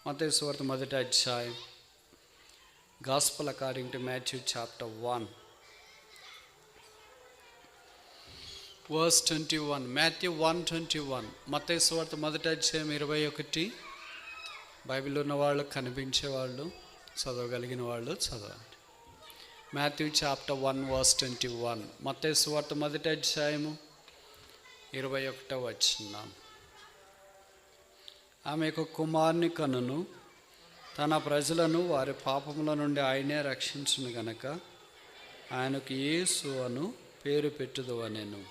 మత్తయి సువార్త మొదటి అధ్యాయం. Gospel according to Matthew chapter 1 verse 21. Matthew 1:21. మత్తయి సువార్త మొదటి అధ్యాయం 21. బైబిల్లో ఉన్న వాళ్ళు, కనిపించే వాళ్ళు, చదవగలిగిన వాళ్ళు చదవండి. Matthew chapter 1 verse 21. మత్తయి సువార్త మొదటి అధ్యాయము 21వ వచనం. ఆమె ఒక కుమారుని కనును, తన ప్రజలను వారి పాపముల నుండి ఆయనే రక్షించును గనక ఆయనకు యేసు అను పేరు పెట్టుదు అనెను.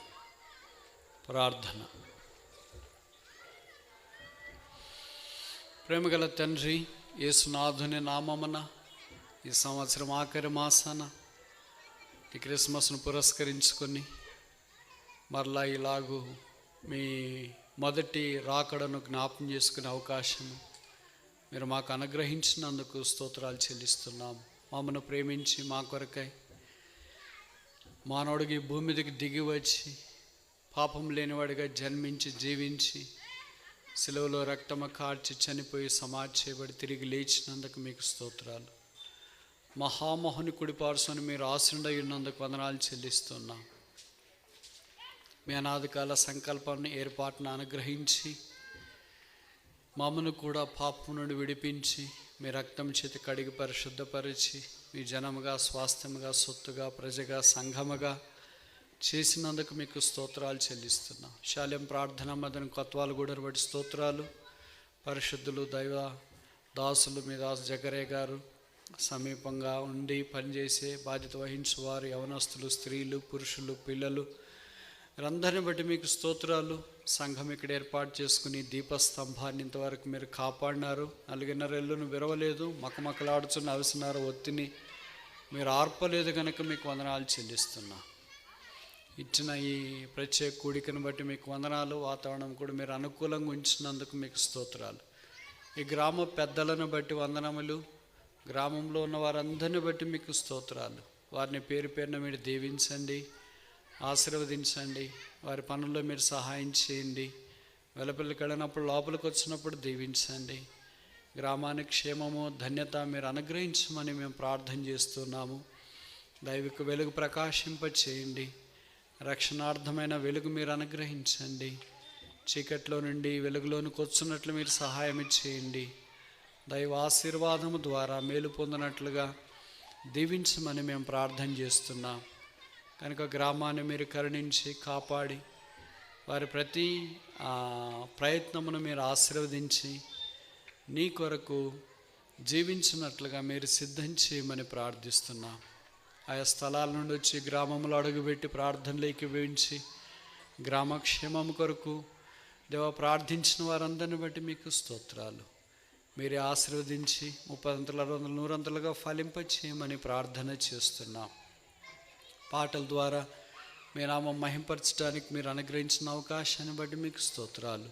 ప్రార్థన. ప్రేమగల తండ్రి, యేసునాథుని నామమున ఈ సంవత్సరం ఆఖరి మాసాన ఈ క్రిస్మస్ను పురస్కరించుకొని మరలా ఇలాగూ మీ మొదటి రాకడను జ్ఞాపం చేసుకునే అవకాశం మీరు మాకు అనుగ్రహించినందుకు స్తోత్రాలు చెల్లిస్తున్నాం. మమ్మను ప్రేమించి మా కొరకై మానవుడికి భూమి మీదకి దిగి వచ్చి పాపం లేనివాడిగా జన్మించి జీవించి సిలువలో రక్తము కార్చి చనిపోయి సమాధి చేయబడి తిరిగి లేచినందుకు మీకు స్తోత్రాలు. మహామోహని కుడిపార్శ్వని మీరు ఆశీనుడై ఉన్నందుకు వందనాలు చెల్లిస్తున్నాం. మీ అనాదికాల సంకల్పాన్ని ఏర్పాటును అనుగ్రహించి మమ్మను కూడా పాపం నుండి విడిపించి మీ రక్తం చేతి కడిగి పరిశుద్ధపరిచి మీ జనముగా, స్వాస్థ్యముగా, సొత్తుగా, ప్రజగా, సంఘముగా చేసినందుకు మీకు స్తోత్రాలు చెల్లిస్తున్నాం. శాల్యం ప్రార్థన మదన కొత్వాలు కూడా బట్టి స్తోత్రాలు. పరిశుద్ధులు, దైవ దాసులు, మీ దాసు జగరే గారు సమీపంగా ఉండి పనిచేసే బాధ్యత వహించేవారు, యవనస్తులు, స్త్రీలు, పురుషులు, పిల్లలు, వీరందరిని బట్టి మీకు స్తోత్రాలు. సంఘం ఇక్కడ ఏర్పాటు చేసుకుని దీపస్తంభాన్ని ఇంతవరకు మీరు కాపాడినారు. 4.5 ఏళ్ళను విరవలేదు. మకమకలాడుచున్న అవిసినారు ఒత్తిని మీరు ఆర్పలేదు కనుక మీకు వందనాలు చెల్లిస్తున్నా. ఇచ్చిన ఈ ప్రత్యేక కూడికను బట్టి మీకు వందనాలు. వాతావరణం కూడా మీరు అనుకూలంగా ఉంచినందుకు మీకు స్తోత్రాలు. ఈ గ్రామ పెద్దలను బట్టి వందనములు. గ్రామంలో ఉన్న వారందరిని బట్టి మీకు స్తోత్రాలు. వారిని పేరు పేరున మీరు దీవించండి, ఆశీర్వదించండి. వారి పనుల్లో మీరు సహాయం చేయండి. వెలపిల్లకి వెళ్ళినప్పుడు, లోపలికి వచ్చినప్పుడు దీవించండి. గ్రామానికి క్షేమము, ధన్యత మీరు అనుగ్రహించమని మేము ప్రార్థన చేస్తున్నాము. దైవిక వెలుగు ప్రకాశింప చేయండి. రక్షణార్థమైన వెలుగు మీరు అనుగ్రహించండి. చీకట్లో నుండి వెలుగులోనికి వచ్చున్నట్లు మీరు సహాయం చేయండి. దైవ ఆశీర్వాదము ద్వారా మేలు పొందినట్లుగా దీవించమని మేము ప్రార్థన చేస్తున్నాం. కనుక గ్రామాన్ని మీరు కరుణించి కాపాడి వారి ప్రతి ప్రయత్నమును మీరు ఆశీర్వదించి నీ కొరకు జీవించినట్లుగా మీరు సిద్ధం చేయమని ప్రార్థిస్తున్నాం. ఆయా స్థలాల నుండి వచ్చి గ్రామంలో అడుగుపెట్టి ప్రార్థనలోకి వేయించి గ్రామక్షేమం కొరకు దేవ ప్రార్థించిన వారందరిని బట్టి మీకు స్తోత్రాలు. మీరే ఆశీర్వదించి 30 60 100 ఫలింప చేయమని ప్రార్థన చేస్తున్నాం. పాటల ద్వారా మీ నామం మహింపరచడానికి మీరు అనుగ్రహించిన అవకాశాన్ని బట్టి మీకు స్తోత్రాలు.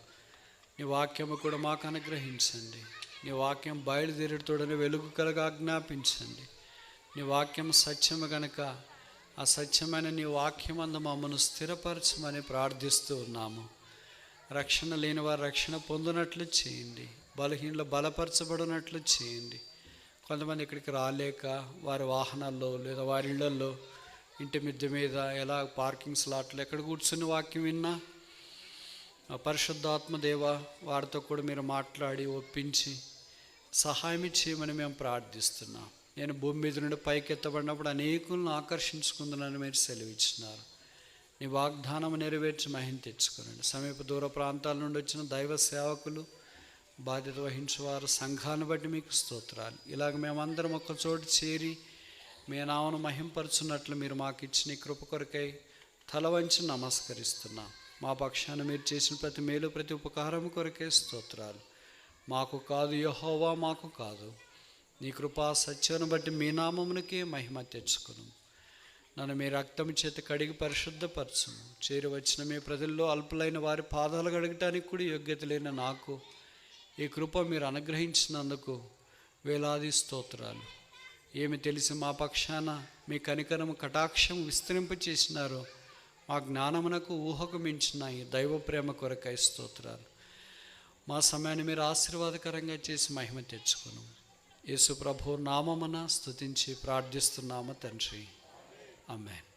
నీ వాక్యము కూడా మాకు అనుగ్రహించండి. నీ వాక్యం బయలుదేరుతోడని వెలుగు కలగా ఆజ్ఞాపించండి. నీ వాక్యం సత్యము గనక ఆ సత్యమైన నీ వాక్యం అందు మమ్మను స్థిరపరచమని ప్రార్థిస్తూ ఉన్నాము. రక్షణ లేని వారు రక్షణ పొందినట్లు చేయండి. బలహీనలు బలపరచబడినట్లు చేయండి. కొంతమంది ఇక్కడికి రాలేక వారి వాహనాల్లో లేదా వారి ఇళ్లలో, ఇంటి మిద్దె మీద, ఎలా పార్కింగ్ స్లాట్లో ఎక్కడ కూర్చుని వాక్యం విన్నా పరిశుద్ధాత్మ దేవ వారితో కూడా మీరు మాట్లాడి ఒప్పించి సహాయం చేయమని మేము ప్రార్థిస్తున్నాం. నేను భూమి మీద నుండి పైకి ఎత్తబడినప్పుడు అనేకులను ఆకర్షించుకుందునని మీరు సెలవిచ్చినారు. నీ వాగ్దానం నెరవేర్చి మహిమ తెచ్చుకోనండి. సమీప దూర ప్రాంతాల నుండి వచ్చిన దైవ సేవకులు, బాధ్యత వహించేవారు, సంఘాన్ని బట్టి మీకు స్తోత్రాలు. ఇలాగ మేమందరం ఒక చోటు చేరి మీ నామను మహింపరచున్నట్లు మీరు మాకు ఇచ్చిన కృప కొరకై తల వంచి నమస్కరిస్తున్నాం. మా పక్షాన మీరు చేసిన ప్రతి మేలు, ప్రతి ఉపకారం కొరకే స్తోత్రాలు. మాకు కాదు యెహోవా, మాకు కాదు, నీ కృపా సత్యాన్ని బట్టి మీ నామమునికే మహిమ తెచ్చుకును. నన్ను మీ రక్తం చేత కడిగి పరిశుద్ధపరచును. చేరి వచ్చిన మీ ప్రజల్లో అల్పులైన వారి పాదాలు కడగటానికి కూడా యోగ్యత లేని నాకు ఈ కృప మీరు అనుగ్రహించినందుకు వేలాది స్తోత్రాలు. ఏమి తెలిసి మా పక్షాన మీ కనికరము, కటాక్షం విస్తరింప చేసినారో మా జ్ఞానమునకు ఊహకు మించిన ఈ దైవ ప్రేమ కొరకై స్తోత్రాలు. మా సమయాన్ని మీరు ఆశీర్వాదకరంగా చేసి మహిమ తెచ్చుకును. యేసు ప్రభు నామమున స్తుతించి ప్రార్థిస్తున్నాము తండ్రి, ఆమేన్.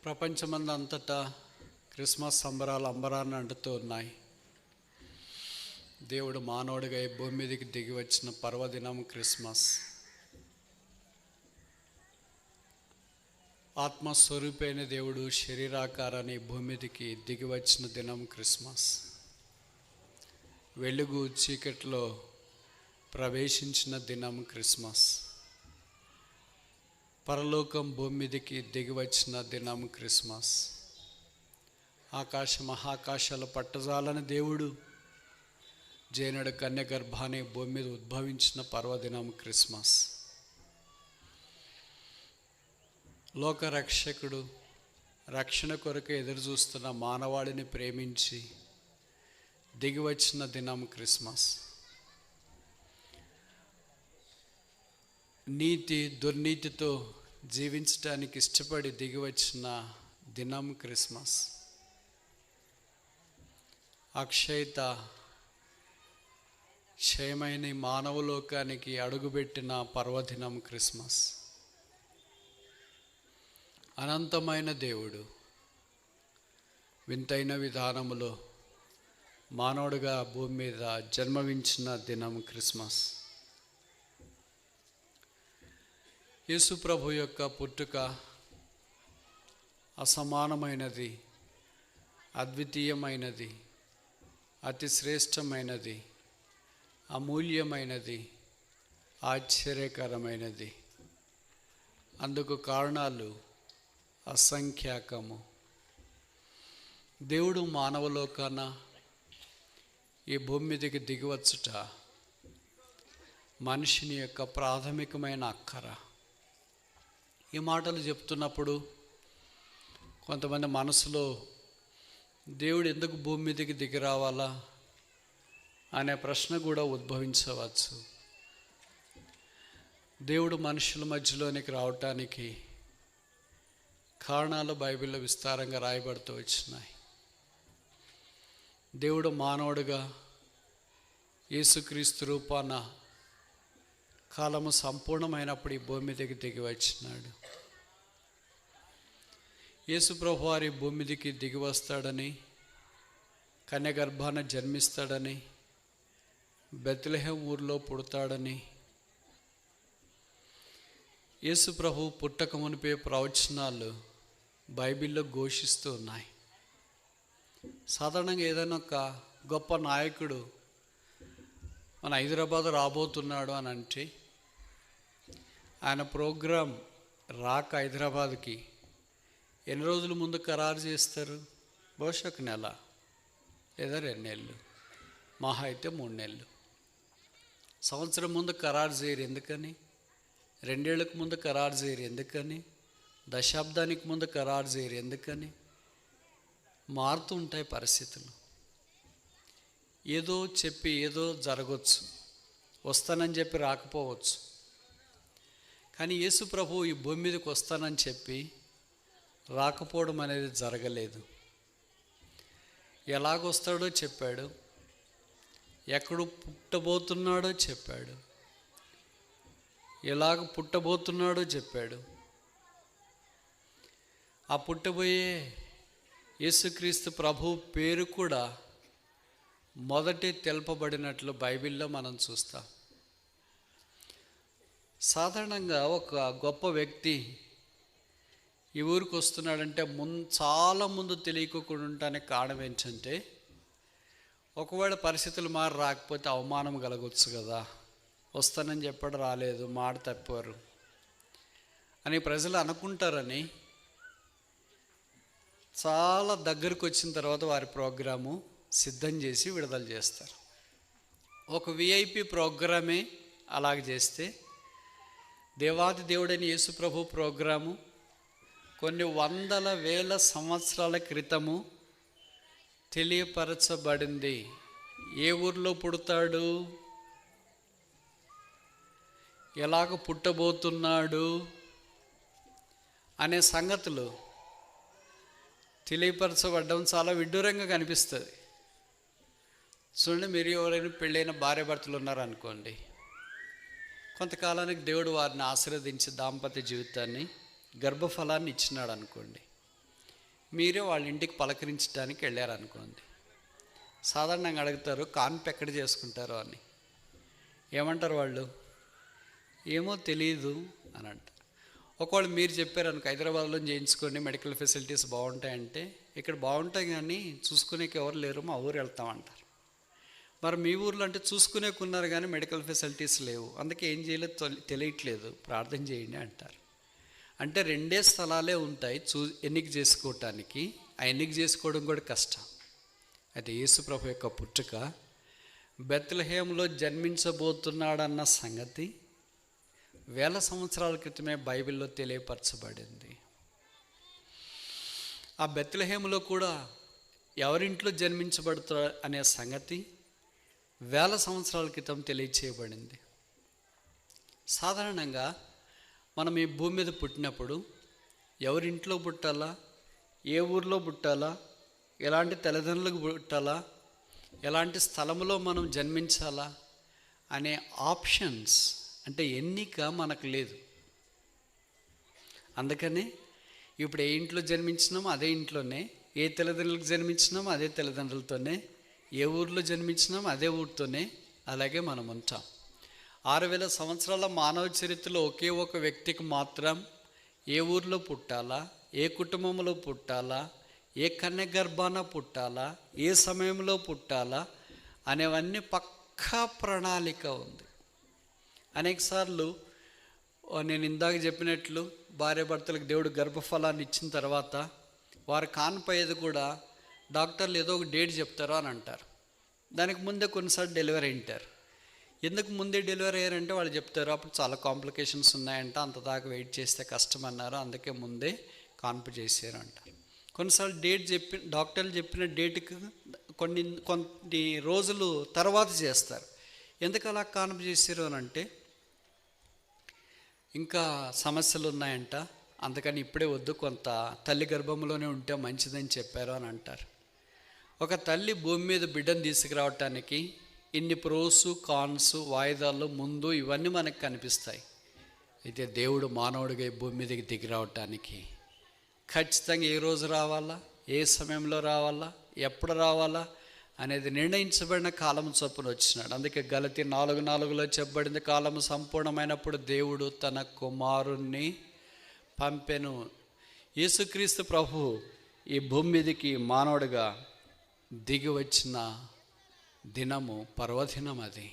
ప్రపంచమందంతటా క్రిస్మస్ సంబరాలు అంబరాన్ని అంటుతూ ఉన్నాయి. దేవుడు మానవుడిగా ఈ భూమి మీదకి దిగి వచ్చిన పర్వదినం క్రిస్మస్. ఆత్మస్వరూపైన దేవుడు శరీరాకారాన్ని భూమి మీదకి దిగి వచ్చిన దినం క్రిస్మస్. వెలుగు చీకట్లో ప్రవేశించిన దినం క్రిస్మస్. పరలోకం భూమి మీదకి దిగి వచ్చిన దినం క్రిస్మస్. ఆకాశ మహాకాశాల పట్టజాలని దేవుడు జేనుడు కన్య గర్భాన్ని భూమి మీద ఉద్భవించిన పర్వదినం క్రిస్మస్. లోకరక్షకుడు రక్షణ కొరకు ఎదురు చూస్తున్న మానవాళిని ప్రేమించి దిగి వచ్చిన దినం క్రిస్మస్. నీతి దుర్నీతితో జీవించడానికి ఇష్టపడి దిగి వచ్చిన దినం క్రిస్మస్. అక్షయత క్షయమైన మానవలోకానికి అడుగుపెట్టిన పర్వదినం క్రిస్మస్. అనంతమైన దేవుడు వింతైన విధానములో మానవుడిగా భూమి మీద జన్మవించిన దినం క్రిస్మస్. యేసు ప్రభు యొక్క పుట్టుక అసమానమైనది, అద్వితీయమైనది, అతి శ్రేష్టమైనది, అమూల్యమైనది, ఆశ్చర్యకరమైనది. అందుకు కారణాలు అసంఖ్యాకము. దేవుడు మానవలోకాన ఈ భూమి మీదకి దిగివచ్చుట మనిషిని యొక్క ప్రాథమికమైన అక్కర. ఈ మాటలు చెప్తున్నప్పుడు కొంతమంది మనసులో దేవుడు ఎందుకు భూమి మీదకి దిగి రావాలా అనే ప్రశ్న కూడా ఉద్భవించవచ్చు. దేవుడు మనుషుల మధ్యలోనికి రావటానికి కారణాలు బైబిల్లో విస్తారంగా రాయబడుతూ వచ్చినాయి. దేవుడు మానవుడిగా యేసుక్రీస్తు రూపాన కాలము సంపూర్ణమైనప్పుడు ఈ భూమి మీదకి దిగి వచ్చినాడు. యేసు ప్రభు వారి భూమి మీదకి దిగి వస్తాడని, కన్య గర్భాన జన్మిస్తాడని, బెత్లెహేం ఊరిలో పుడతాడని యేసు ప్రభు పుట్టక మునిపే ప్రవచనాలు బైబిల్లో ఘోషిస్తూ ఉన్నాయి. సాధారణంగా ఏదైనా ఒక గొప్ప నాయకుడు మన హైదరాబాద్ రాబోతున్నాడు అని అంటే ఆయన ప్రోగ్రాం రాక హైదరాబాద్కి ఎన్ని రోజుల ముందు ఖరారు చేస్తారు? బహుశా 1 నెల లేదా 2 నెలలు, మహా అయితే 3 నెలలు. సంవత్సరం ముందు ఖరారు చేయరు. ఎందుకని? 2 ఏళ్ళకు ముందు ఖరారు చేయరు. ఎందుకని? దశాబ్దానికి ముందు ఖరారు చేయరు. ఎందుకని? మారుతూ ఉంటాయి పరిస్థితులు. ఏదో చెప్పి ఏదో జరగవచ్చు, వస్తానని చెప్పి రాకపోవచ్చు. కానీ యేసు ప్రభు ఈ భూమి మీదకి వస్తానని చెప్పి రాకపోవడం అనేది జరగలేదు. ఎలాగొస్తాడో చెప్పాడు, ఎక్కడ పుట్టబోతున్నాడో చెప్పాడు, ఎలాగ పుట్టబోతున్నాడో చెప్పాడు. ఆ పుట్టబోయే యేసుక్రీస్తు ప్రభు పేరు కూడా మొదటి తెలుపబడినట్లు బైబిల్లో మనం చూస్తాం. సాధారణంగా ఒక గొప్ప వ్యక్తి ఈ ఊరికి వస్తున్నాడంటే చాలా ముందు తెలియకుండా ఉండటానికి కారణం ఏంటంటే, ఒకవేళ పరిస్థితులు మారి రాకపోతే అవమానం కలగవచ్చు కదా, వస్తానని చెప్పాడు రాలేదు, మాట తప్పారు అని ప్రజలు అనుకుంటారని చాలా దగ్గరకు వచ్చిన తర్వాత వారి ప్రోగ్రాము సిద్ధం చేసి విడుదల చేస్తారు. ఒక విఐపి ప్రోగ్రామే అలాగ చేస్తే, దేవాది దేవుడైన యేసు ప్రభు ప్రోగ్రాము కొన్ని 100,000 సంవత్సరాల క్రితము తెలియపరచబడింది. ఏ ఊర్లో పుడతాడు, ఎలాగ పుట్టబోతున్నాడు అనే సంగతులు తెలియపరచబడ్డం చాలా విడ్డూరంగా కనిపిస్తుంది. చూడండి, మీరు ఎవరైనా పెళ్ళైన భార్యాభర్తలు ఉన్నారనుకోండి, కొంతకాలానికి దేవుడు వారిని ఆశీర్వదించి దాంపత్య జీవితాన్ని, గర్భఫలాన్ని ఇచ్చినాడు అనుకోండి. మీరే వాళ్ళ ఇంటికి పలకరించడానికి వెళ్ళారనుకోండి. సాధారణంగా అడుగుతారు, కాన్పు ఎక్కడ చేసుకుంటారో అని. ఏమంటారు వాళ్ళు? ఏమో తెలియదు అని అంటారు. ఒకవేళ మీరు చెప్పారనుకో, హైదరాబాద్లో చేయించుకోండి, మెడికల్ ఫెసిలిటీస్ బాగుంటాయంటే, ఇక్కడ బాగుంటాయి కానీ చూసుకునేకి ఎవరు లేరు, మా ఊరు వెళ్తామంటారు. మరి మీ ఊర్లో అంటే చూసుకునేకున్నారు కానీ మెడికల్ ఫెసిలిటీస్ లేవు, అందుకే ఏం చేయలేదు తెలియట్లేదు, ప్రార్థన చేయండి అంటారు. అంటే రెండే స్థలాలే ఉంటాయి ఎన్నిక చేసుకోవటానికి. ఆ ఎన్నిక చేసుకోవడం కూడా కష్టం. అయితే యేసు ప్రభు యొక్క పుట్టుక, బెత్లెహేములో జన్మించబోతున్నాడన్న సంగతి వేల సంవత్సరాల క్రితమే బైబిల్లో తెలియపరచబడింది. ఆ బెత్లెహేములో కూడా ఎవరింట్లో జన్మించబడతాడు అనే సంగతి వేల సంవత్సరాల క్రితం తెలియచేయబడింది. సాధారణంగా మనం ఈ భూమి మీద పుట్టినప్పుడు ఎవరింట్లో పుట్టాలా, ఏ ఊర్లో పుట్టాలా, ఎలాంటి తల్లిదండ్రులకు పుట్టాలా, ఎలాంటి స్థలంలో మనం జన్మించాలా అనే ఆప్షన్స్, అంటే ఎన్నిక మనకు లేదు. అందుకని ఇప్పుడు ఏ ఇంట్లో జన్మించినామో అదే ఇంట్లోనే, ఏ తల్లిదండ్రులకు జన్మించినామో అదే తల్లిదండ్రులతోనే, ఏ ఊర్లో జన్మించినామో అదే ఊరితోనే అలాగే మనం ఉంటాం. 6000 సంవత్సరాల మానవ చరిత్రలో ఒకే ఒక వ్యక్తికి మాత్రం ఏ ఊర్లో పుట్టాలా, ఏ కుటుంబంలో పుట్టాలా, ఏ కన్య గర్భాన పుట్టాలా, ఏ సమయంలో పుట్టాలా అనేవన్నీ పక్కా ప్రణాళిక ఉంది. అనేకసార్లు నేను ఇందాక చెప్పినట్లు భార్యాభర్తలకు దేవుడు గర్భఫలాన్ని ఇచ్చిన తర్వాత వారు కానిపోయేది కూడా డాక్టర్లు ఏదో ఒక డేట్ చెప్తారో అని అంటారు. దానికి ముందే కొన్నిసార్లు డెలివరీ అయింటారు. ఎందుకు ముందే డెలివరీ అయ్యారంటే వాళ్ళు చెప్తారు అప్పుడు చాలా కాంప్లికేషన్స్ ఉన్నాయంట, అంత దాకా వెయిట్ చేస్తే కష్టం అన్నారు, అందుకే ముందే కాన్పు చేశారు అంటారు. కొన్నిసార్లు డేట్ డాక్టర్లు చెప్పిన డేట్కి కొన్ని రోజులు తర్వాత చేస్తారు. ఎందుకు అలా కాన్పు చేశారు అని అంటే ఇంకా సమస్యలు ఉన్నాయంట, అందుకని ఇప్పుడే వద్దు, కొంత తల్లి గర్భంలోనే ఉంటే మంచిదని చెప్పారు అని అంటారు. ఒక తల్లి భూమి మీద బిడ్డను తీసుకురావటానికి ఇన్ని ప్రోసు కాన్స్ వాయిదాలు ముందు ఇవన్నీ మనకు కనిపిస్తాయి. అయితే దేవుడు మానవుడిగా ఈ భూమి మీదకి దిగి రావటానికి ఖచ్చితంగా ఏ రోజు రావాలా, ఏ సమయంలో రావాలా, ఎప్పుడు రావాలా అనేది నిర్ణయించబడిన కాలం చొప్పున వచ్చినాడు. అందుకే గలతీ 4:4లో చెప్పబడింది, కాలము సంపూర్ణమైనప్పుడు దేవుడు తన కుమారుణ్ణి పంపెను. యేసుక్రీస్తు ప్రభు ఈ భూమి మీదకి మానవుడిగా దిగి వచ్చిన దినము పర్వదినం. అది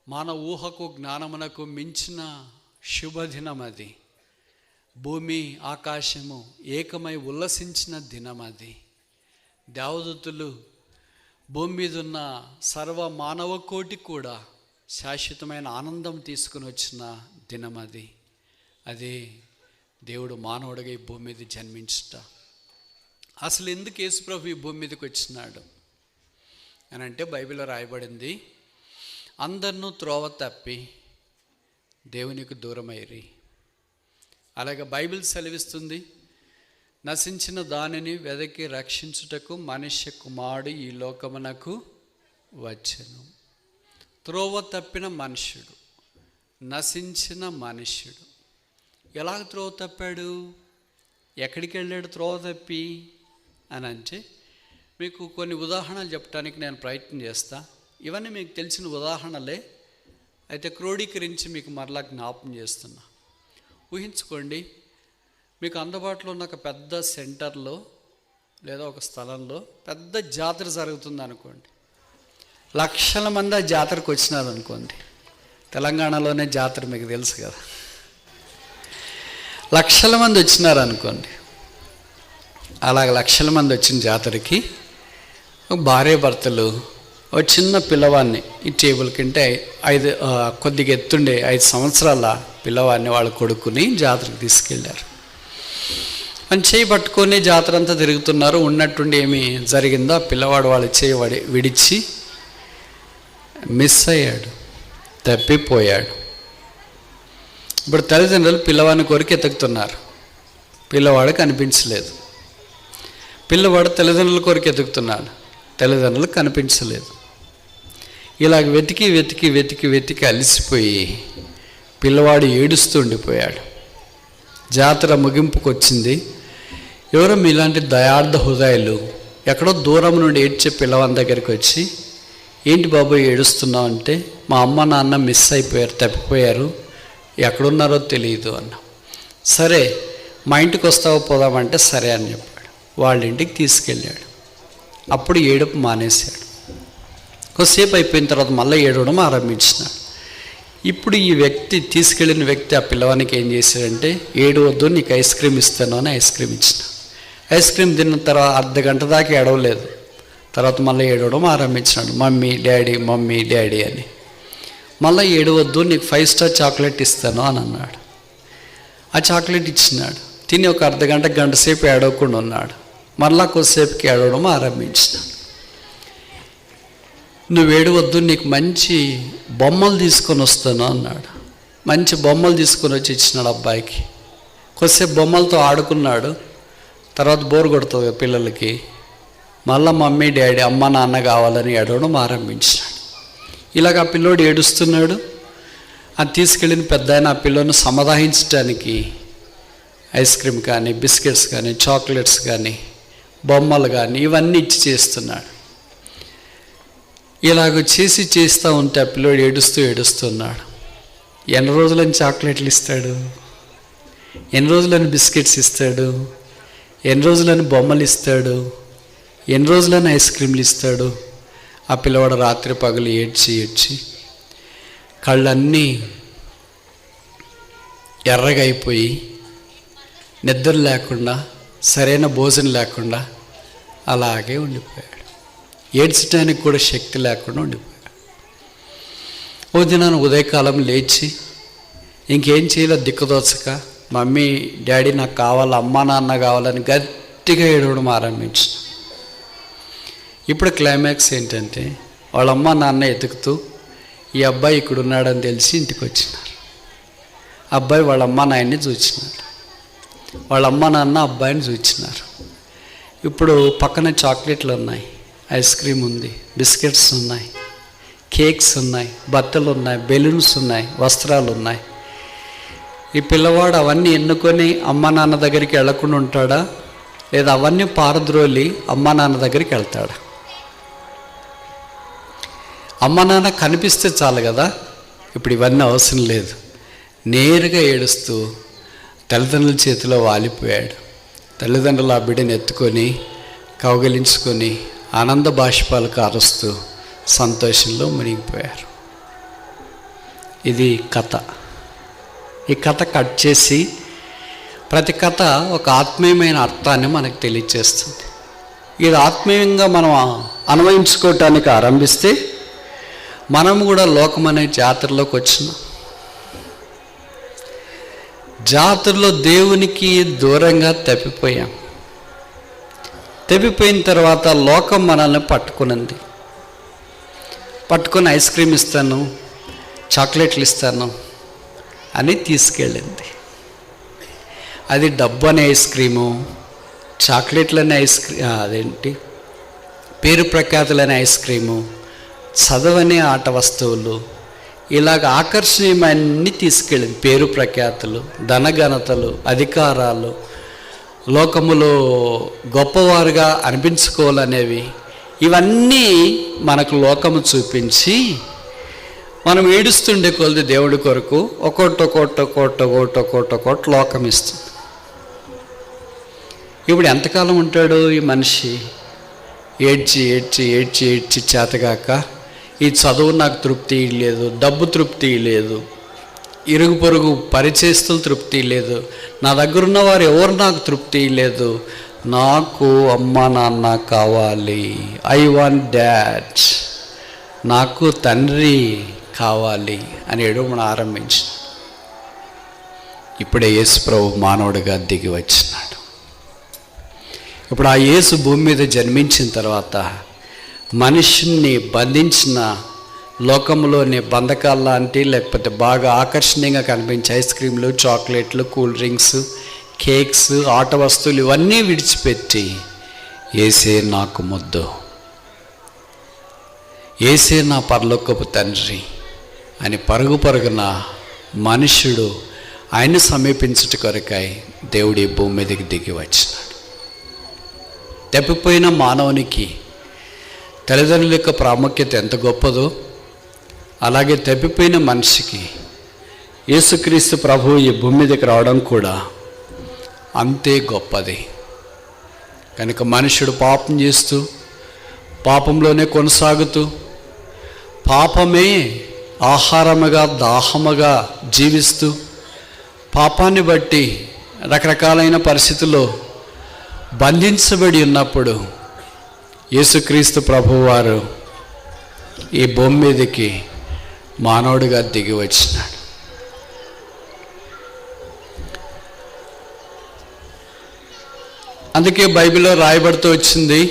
మానవ ఊహకు జ్ఞానమునకు మించిన శుభదినం. అది భూమి ఆకాశము ఏకమై ఉల్లసించిన దినం. అది దేవదూతలు భూమి మీద ఉన్న సర్వ మానవ కోటి కూడా శాశ్వతమైన ఆనందం తీసుకుని వచ్చిన దినం. అదే దేవుడు మానవుడిగా ఈ భూమి మీద జన్మించుట. అసలు ఎందుకు యేసుప్రభు ఈ భూమి మీదకి వచ్చినాడు అని అంటే బైబిల్లో రాయబడింది, అందరినూ త్రోవ తప్పి దేవునికి దూరమైరి. అలాగే బైబిల్ సెలవిస్తుంది, నశించిన దానిని వెదకి రక్షించుటకు మనుష్య కుమారుడు ఈ లోకమునకు వచ్చెను. త్రోవ తప్పిన మనుష్యుడు, నశించిన మనుష్యుడు ఎలాగ త్రోవ తప్పాడు, ఎక్కడికి వెళ్ళాడు త్రోవ తప్పి అని అంటే మీకు కొన్ని ఉదాహరణలు చెప్పడానికి నేను ప్రయత్నం చేస్తా. ఇవన్నీ మీకు తెలిసిన ఉదాహరణలే, అయితే క్రోడీకరించి మీకు మరలా జ్ఞాపం చేస్తున్నా. ఊహించుకోండి, మీకు అందుబాటులో ఉన్న ఒక పెద్ద సెంటర్లో లేదా ఒక స్థలంలో పెద్ద జాతర జరుగుతుంది అనుకోండి. లక్షల మంది ఆ జాతరకు వచ్చినారు అనుకోండి. తెలంగాణలోనే జాతర మీకు తెలుసు కదా, లక్షల మంది వచ్చినారు అనుకోండి. అలాగ లక్షల మంది వచ్చిన జాతరకి భార్య భర్తలు ఒక చిన్న పిల్లవాడిని ఈ టేబుల్ కింటే కొద్దిగా ఎత్తుండే 5 సంవత్సరాల పిల్లవాడిని వాళ్ళ కొడుకుని జాతరకు తీసుకెళ్ళారు. ఆ అని చేయి పట్టుకొని జాతర అంతా తిరుగుతున్నారు. ఉన్నట్టుండి ఏమి జరిగిందో ఆ పిల్లవాడు వాళ్ళ చేయి విడిచి మిస్ అయ్యాడు, తప్పిపోయాడు. ఇప్పుడు తల్లిదండ్రులు పిల్లవాడిని కోరిక ఎతుకుతున్నారు, పిల్లవాడు కనిపించలేదు. పిల్లవాడు తల్లిదండ్రుల కోరిక ఎతుకుతున్నాడు, తల్లిదండ్రులు కనిపించలేదు. ఇలాగ వెతికి వెతికి వెతికి వెతికి అలసిపోయి పిల్లవాడు ఏడుస్తూ ఉండిపోయాడు. జాతర ముగింపుకు వచ్చింది. ఎవరో మీలాంటి దయార్థ హృదయాలు ఎక్కడో దూరం నుండి ఏడ్చే పిల్లవాని దగ్గరికి వచ్చి, ఏంటి బాబు ఏడుస్తున్నావు అంటే, మా అమ్మ నాన్న మిస్ అయిపోయారు, తప్పిపోయారు, ఎక్కడున్నారో తెలియదు అన్న. సరే మా ఇంటికి వస్తావో పోదామంటే సరే అని చెప్పాడు. వాళ్ళ ఇంటికి తీసుకెళ్ళాడు. అప్పుడు ఏడుపు మానేశాడు. కొద్దిసేపు అయిపోయిన తర్వాత మళ్ళీ ఏడవడం ఆరంభించినాడు. ఇప్పుడు ఈ వ్యక్తి, తీసుకెళ్ళిన వ్యక్తి ఆ పిల్లవానికి ఏం చేశాడంటే, ఏడవద్దు నీకు ఐస్ క్రీమ్ ఇస్తాను అని ఐస్ క్రీమ్ ఇచ్చిన. ఐస్ క్రీమ్ తిన్న తర్వాత అర్ధగంట దాకా ఏడవలేదు. తర్వాత మళ్ళీ ఏడవడం ఆరంభించినాడు, మమ్మీ డాడీ అని. మళ్ళీ ఏడవద్దు నీకు 5 స్టార్ చాక్లెట్ ఇస్తాను అని అన్నాడు. ఆ చాక్లెట్ ఇచ్చినాడు. తిని ఒక గంట సేపు ఏడవకుండా ఉన్నాడు. మళ్ళా కొద్దిసేపుకి ఏడవడం ఆరంభించినాడు. నువ్వు ఏడవద్దు నీకు మంచి బొమ్మలు తీసుకొని వస్తాను అన్నాడు. మంచి బొమ్మలు తీసుకొని వచ్చి ఇచ్చినాడు అబ్బాయికి. కొద్దిసేపు బొమ్మలతో ఆడుకున్నాడు. తర్వాత బోర్ కొడుతుంది పిల్లలకి. మళ్ళీ మమ్మీ డాడీ అమ్మ నాన్న కావాలని ఏడవడం ఆరంభించినాడు. ఇలాగ ఆ పిల్లోడు ఏడుస్తున్నాడు. అది తీసుకెళ్ళిన పెద్ద ఆయన ఆ పిల్లోని సమాధానించడానికి ఐస్ క్రీమ్ కానీ, బిస్కెట్స్ కానీ, చాక్లెట్స్ కానీ, బొమ్మలు కానీ ఇవన్నీ ఇచ్చి చేస్తున్నాడు. ఇలాగ చేస్తూ ఉంటే ఆ పిల్లోడు ఏడుస్తున్నాడు. ఎన్ని రోజులని చాక్లెట్లు ఇస్తాడు, ఎన్ని రోజులని బిస్కెట్స్ ఇస్తాడు, ఎన్ని రోజులని బొమ్మలు ఇస్తాడు, ఎన్ని రోజులని ఐస్ క్రీమ్లు ఇస్తాడు. ఆ పిల్లవాడు రాత్రి పగలు ఏడ్చి కళ్ళన్నీ ఎర్రగా అయిపోయి, నిద్ర లేకుండా, సరైన భోజనం లేకుండా అలాగే ఉండిపోయాడు. ఏడ్చడానికి కూడా శక్తి లేకుండా ఉండిపోయాడు. ఓ దినాన్ని ఉదయకాలం లేచి ఇంకేం చేయాలో దిక్కుదోచక, మమ్మీ డాడీ నాకు కావాలి, అమ్మా నాన్న కావాలని గట్టిగా ఏడవడం ఆరంభించిన. ఇప్పుడు క్లైమాక్స్ ఏంటంటే, వాళ్ళ అమ్మ నాన్న ఎతుకుతూ ఈ అబ్బాయి ఇక్కడ ఉన్నాడని తెలిసి ఇంటికి వచ్చినారు. అబ్బాయి వాళ్ళ అమ్మ నాయన్ని చూచినాడు, వాళ్ళ అమ్మ నాన్న అబ్బాయిని చూచినారు. ఇప్పుడు పక్కన చాక్లెట్లు ఉన్నాయి, ఐస్ క్రీమ్ ఉంది, బిస్కెట్స్ ఉన్నాయి, కేక్స్ ఉన్నాయి, బట్టలు ఉన్నాయి, బెలూన్స్ ఉన్నాయి, వస్త్రాలు ఉన్నాయి. ఈ పిల్లవాడు అవన్నీ ఎన్నుకొని అమ్మ నాన్న దగ్గరికి వెళ్లకుండా ఉంటాడా, లేదా అవన్నీ పారద్రోలి అమ్మ నాన్న దగ్గరికి వెళ్తాడా? అమ్మ నాన్న కనిపిస్తే చాలు కదా. ఇప్పుడు ఇవన్నీ అవసరం లేదు. నేరుగా ఏడుస్తూ తల్లిదండ్రుల చేతిలో వాలిపోయాడు. తల్లిదండ్రులు ఆ బిడ్డని ఎత్తుకొని కౌగిలించుకొని ఆనంద బాష్పాలు కారుస్తూ సంతోషంలో మునిగిపోయారు. ఇది కథ. ఈ కథ కట్ చేసి ప్రతి కథ ఒక ఆత్మీయమైన అర్థాన్ని మనకు తెలియజేస్తుంది. ఇది ఆత్మీయంగా మనం అన్వయించుకోవటానికి ఆరంభిస్తే మనం కూడా లోకం అనే జాతరలోకి వచ్చినాం. జాతరలో దేవునికి దూరంగా తప్పిపోయాం. తప్పిపోయిన తర్వాత లోకం మనల్ని పట్టుకొని ఐస్ క్రీమ్ ఇస్తాను, చాక్లెట్లు ఇస్తాను అని తీసుకెళ్ళింది. అది డబ్బు అనే ఐస్ క్రీము, చాక్లెట్లనే ఐస్ క్రీమ్, అదేంటి పేరు ప్రఖ్యాతులనే ఐస్ క్రీము, చదవనే ఆట వస్తువులు, ఇలాగ ఆకర్షణీయమన్నీ తీసుకెళ్ళింది. పేరు ప్రఖ్యాతులు, ధనఘనతలు, అధికారాలు, లోకములో గొప్పవారుగా అనిపించుకోవాలనేవి, ఇవన్నీ మనకు లోకము చూపించి మనం ఏడుస్తుండే కొలది దేవుడి కొరకు ఒక్కొక్కటి లోకం ఇస్తుంది. ఇప్పుడు ఎంతకాలం ఉంటాడు ఈ మనిషి? ఏడ్చి చేతగాక, ఈ చదువు నాకు తృప్తి లేదు, డబ్బు తృప్తి లేదు, ఇరుగు పొరుగు పరిచేస్తులు తృప్తి లేదు, నా దగ్గర ఉన్నవారు ఎవరు నాకు తృప్తి లేదు, నాకు అమ్మ నాన్న కావాలి, ఐ వాంట్ డాడ్, నాకు తండ్రి కావాలి అని ఏడవడం ఆరంభించిన. ఇప్పుడే యేసు ప్రభు మానవుడిగా దిగి వచ్చినాడు. ఇప్పుడు ఆ యేసు భూమి మీద జన్మించిన తర్వాత మనిషిని బంధించిన లోకంలోని బంధకాల లాంటి, లేకపోతే బాగా ఆకర్షణీయంగా కనిపించే ఐస్ క్రీమ్లు, చాక్లెట్లు, కూల్ డ్రింక్స్, కేక్స్, ఆట వస్తువులు ఇవన్నీ విడిచిపెట్టి యేసే నాకు ముద్దు, యేసే నా పరలోకపు తండ్రి అని పరుగు పరుగున మనుష్యుడు ఆయన్ని సమీపించుట కొరకై దేవుడి భూమి మీదకి దిగి వచ్చినాడు. తప్పిపోయిన మానవునికి తల్లిదండ్రుల యొక్క ప్రాముఖ్యత ఎంత గొప్పదో, అలాగే తప్పిపోయిన మనిషికి యేసుక్రీస్తు ప్రభువు ఈ భూమి మీదకి రావడం కూడా అంతే గొప్పది. కనుక మనుషుడు పాపం చేస్తూ పాపంలోనే కొనసాగుతూ పాపమే ఆహారముగా దాహముగా జీవిస్తూ పాపాన్ని బట్టి రకరకాలైన పరిస్థితుల్లో బంధించబడి ఉన్నప్పుడు యేసుక్రీస్తు ప్రభువారు ఈ భూమి మీదకి మానవుడిగా దిగి వచ్చినాడు. అందుకే బైబిల్లో రాయబడుతూ వచ్చింది,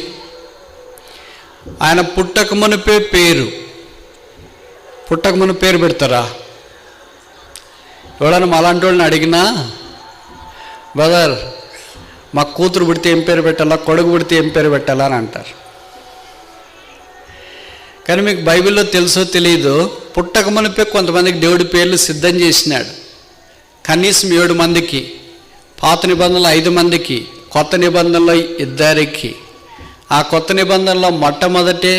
ఆయన పుట్టక మునిపే పేరు. పుట్టక ముని పేరు పెడతారా? ఎవడన్నా మాలాంటి వాళ్ళని అడిగినా, బ్రదర్ మా కూతురు పుడితే ఏం పేరు పెట్టాలా, కొడుకు పుడితే ఏం పేరు పెట్టాలా అని అంటారు. కానీ మీకు బైబిల్లో తెలుసో తెలియదో, పుట్టక మునిపే కొంతమందికి దేవుడి పేర్లు సిద్ధం చేసినాడు. కనీసం 7 మందికి, పాత నిబంధనలో 5 మందికి, కొత్త నిబంధనలో 2. ఆ కొత్త నిబంధనలో మొట్టమొదటే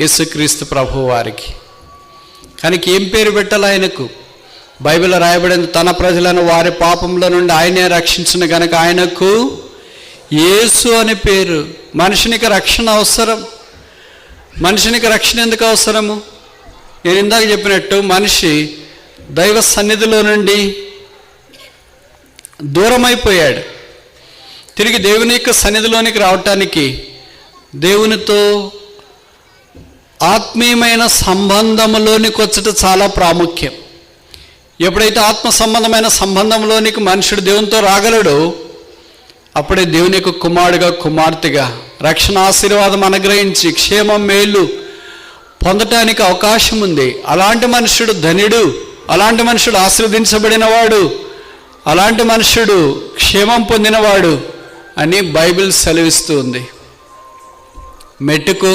యేసుక్రీస్తు ప్రభు వారికి. కానీ ఏం పేరు పెట్టాలి ఆయనకు? బైబిల్లో రాయబడింది, తన ప్రజలను వారి పాపంలో నుండి ఆయనే రక్షించిన గనక ఆయనకు యేసు అనే పేరు. మనుషునికి రక్షణ అవసరం. మనుషునికి రక్షణ ఎందుకు అవసరము? నేను ఇందాక చెప్పినట్టు మనిషి దైవ సన్నిధిలో నుండి దూరమైపోయాడు. తిరిగి దేవుని యొక్క సన్నిధిలోనికి రావటానికి దేవునితో ఆత్మీయమైన సంబంధంలోనికి వచ్చట చాలా ప్రాముఖ్యం. ఎప్పుడైతే ఆత్మ సంబంధమైన సంబంధంలోనికి మనుషుడు దేవునితో రాగలడో అప్పుడే దేవుని యొక్క కుమారుడిగా కుమార్తెగా రక్షణ ఆశీర్వాదం అనుగ్రహించి క్షేమం మేలు పొందటానికి అవకాశం ఉంది. అలాంటి మనుషుడు ధన్యుడు, అలాంటి మనుషుడు ఆశీర్వదించబడినవాడు, అలాంటి మనుషుడు క్షేమం పొందినవాడు అని బైబిల్ సెలవిస్తూ ఉంది. మెట్టుకు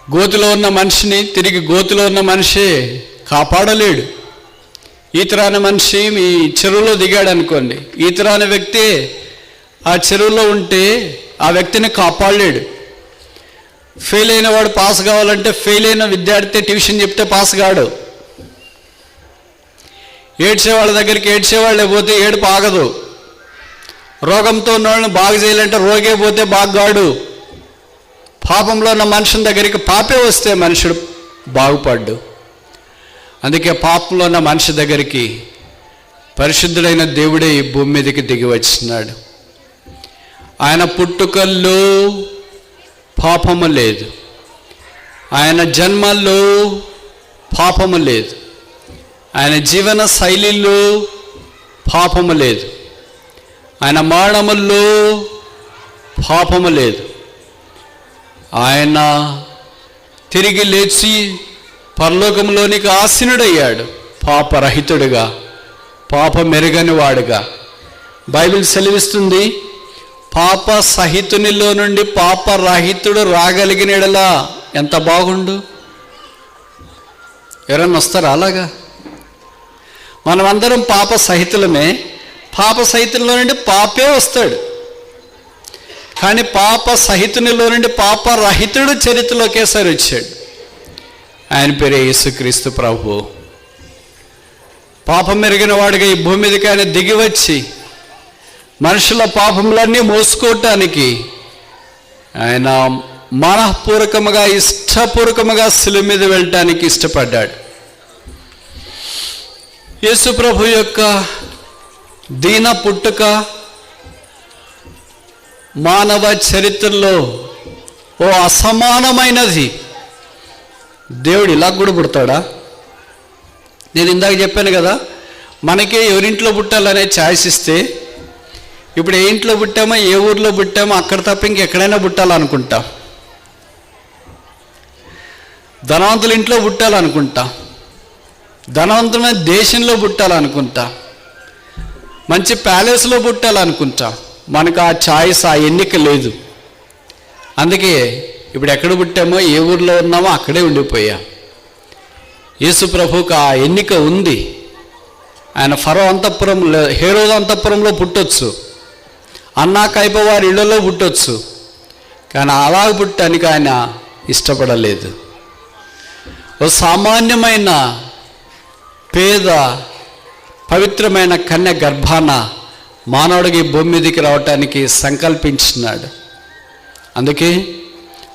గోతిలో ఉన్న మనిషిని తిరిగి గోతిలో ఉన్న మనిషే కాపాడలేడు. ఈతరాని మనిషి మీ చెరువులో దిగాడు అనుకోండి, ఈతరాని వ్యక్తి ఆ చెరువులో ఉంటే ఆ వ్యక్తిని కాపాడలేడు. ఫెయిల్ అయిన వాడు పాస్ కావాలంటే ఫెయిల్ అయిన విద్యార్థి ట్యూషన్ చెప్తే పాస్ కాడు. ఏడ్చేవాళ్ళ దగ్గరికి ఏడ్చేవాళ్ళే పోతే ఏడుపు ఆగదు. రోగంతో ఉన్న వాళ్ళని బాగు చేయాలంటే రోగే పోతే బాగుగాడు. పాపంలో ఉన్న మనుషుని దగ్గరికి పాపే వస్తే మనుషుడు బాగుపడ్డు. అందుకే పాపంలో ఉన్న మనిషి దగ్గరికి పరిశుద్ధుడైన దేవుడే ఈ భూమి మీదకి దిగి వచ్చినాడు. ఆయన పుట్టుకల్లో పాపము లేదు, ఆయన జన్మల్లో పాపము లేదు, ఆయన జీవన శైలిలో పాపము లేదు, ఆయన మరణముల్లో పాపము లేదు. ఆయన తిరిగి లేచి పరలోకంలోనికి ఆసీనుడయ్యాడు, పాపరహితుడుగా, పాపమెరుగని వాడుగా. బైబిల్ సెలవిస్తుంది, పాప సహితునిలో నుండి పాపరహితుడు రాగలిగినలా ఎంత బాగుండు. ఎవరన్నా వస్తారా అలాగా? మనమందరం పాప సహితులమే. పాప సహితుల్లో నుండి పాపే వస్తాడు. కానీ పాప సహితునిలో నుండి పాపరహితుడు చరిత్రలో ఒకేసారి వచ్చాడు. ఆయన పేరే యేసుక్రీస్తు ప్రభు. పాపం మెరిగిన వాడిగా ఈ భూమి మీదకి ఆయన దిగి వచ్చి మనుషుల పాపములన్నీ మోసుకోవటానికి ఆయన మనఃపూర్వకముగా ఇష్టపూర్వకముగా శిలువ మీద వెళ్ళటానికి ఇష్టపడ్డాడు. యేసు ప్రభు యొక్క దీన పుట్టుక మానవ చరిత్రలో ఓ అసమానమైనది. దేవుడు ఇలా కూడా పుడతాడా? నేను ఇందాక చెప్పాను కదా, మనకే ఎవరింట్లో పుట్టాలనే ఛాయిస్ ఇస్తే ఇప్పుడు ఏ ఇంట్లో పుట్టామో, ఏ ఊర్లో పుట్టామో అక్కడ తప్ప ఇంకెక్కడైనా పుట్టాలనుకుంటాం. ధనవంతుల ఇంట్లో పుట్టాలనుకుంటాం, ధనవంతమైన దేశంలో పుట్టాలనుకుంటాం, మంచి ప్యాలెస్లో పుట్టాలనుకుంటాం. మనకు ఆ చాయిస్, ఆ ఎన్నిక లేదు. అందుకే ఇప్పుడు ఎక్కడ పుట్టామో, ఏ ఊర్లో ఉన్నామో అక్కడే ఉండిపోయాం. యేసు ప్రభువుకు ఆ ఎన్నిక ఉంది. ఆయన ఫరో అంతఃపురంలో, హేరోదు అంతఃపురంలో పుట్టొచ్చు, అన్నా కైప వారి ఇళ్లలో పుట్టొచ్చు, కానీ అలా పుట్టడానికి ఆయన ఇష్టపడలేదు. ఓ సామాన్యమైన పేద పవిత్రమైన కన్య గర్భాన మానవుడికి భూమి మీదకి రావటానికి సంకల్పించినాడు. అందుకే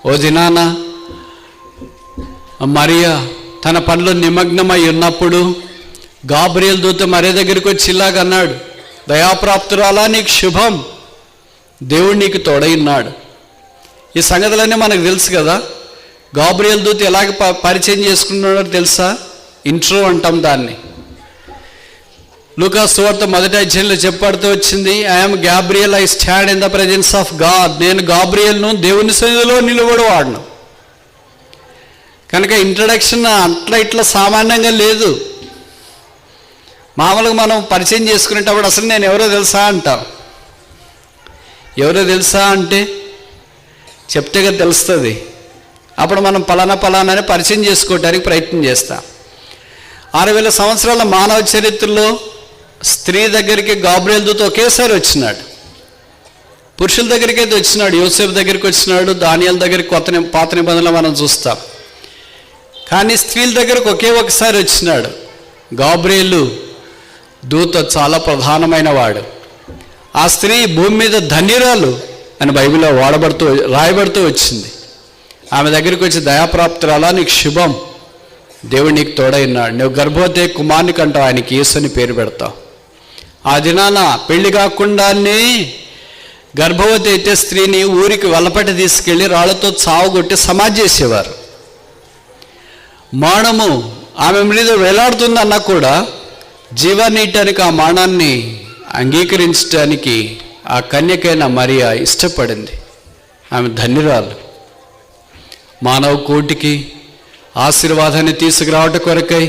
ఓ దినాన మరియా తన పనిలో నిమగ్నమై ఉన్నప్పుడు గాబ్రియల్ దూత మరియ దగ్గరికి వచ్చి ఇలాగన్నాడు, దయాప్రాప్తురాలా, నీకు శుభం, దేవుడు నీకు తోడైనాడు. ఈ సంగతులన్నీ మనకు తెలుసు కదా. గాబ్రియల్ దూత ఎలాగ పరిచయం చేసుకున్నాడో తెలుసా? ఇంట్రో అంటాం దాన్ని. లూకా సువార్త 1వ అధ్యాయంలో చెప్పాడుతూ వచ్చింది, I'm Gabriel, I stand in the presence of God. నేను గాబ్రియల్ను, దేవుని సన్నిధిలో నిలబడేవాడును. కనుక ఇంట్రడక్షన్ అట్లా ఇట్లా సామాన్యంగా లేదు. మామూలుగా మనం పరిచయం చేసుకునేటప్పుడు అసలు నేను ఎవరో తెలుసా అంటాం. ఎవరో తెలుసా అంటే చెప్తేగా తెలుస్తుంది. అప్పుడు మనం పలానా అని పరిచయం చేసుకోవడానికి ప్రయత్నం చేస్తాం. 6000 సంవత్సరాల మానవ చరిత్రలో స్త్రీ దగ్గరికి గాబ్రియల్ దూత ఒకేసారి వచ్చినాడు. పురుషుల దగ్గరికి అయితే వచ్చినాడు, యోసేపు దగ్గరికి వచ్చినాడు, దానియేలు దగ్గరికి పాత నిబంధనలు మనం చూస్తాం. కానీ స్త్రీల దగ్గరకు ఒకసారి వచ్చినాడు. గాబ్రియలు దూత చాలా ప్రధానమైన వాడు. ఆ స్త్రీ భూమి మీద ధన్యురాలు అని బైబిల్లో రాయబడుతూ వచ్చింది. ఆమె దగ్గరికి వచ్చి, దయాప్రాప్తురాలా, నీకు శుభం, దేవుడు నీకు తోడైనాడు, నువ్వు గర్భవతి కుమారుని కంటావు, ఆయనకి యేసు అని పేరు పెడతావు. ఆ దినాన పెళ్లి కాకుండానే గర్భవతి అయితే స్త్రీని ఊరికి వలపట్టి తీసుకెళ్ళి రాళ్లతో చావుగొట్టి సమాధి చేసేవారు. మానము ఆమె మీద వేలాడుతుందన్నా కూడా జీవాన్ని ఇవ్వటానికి, ఆ మానాన్ని అంగీకరించడానికి ఆ కన్యకైన మరియా ఇష్టపడింది. ఆమె ధన్యురాలు. మానవ కోటికి ఆశీర్వాదాన్ని తీసుకురావటం కొరకై,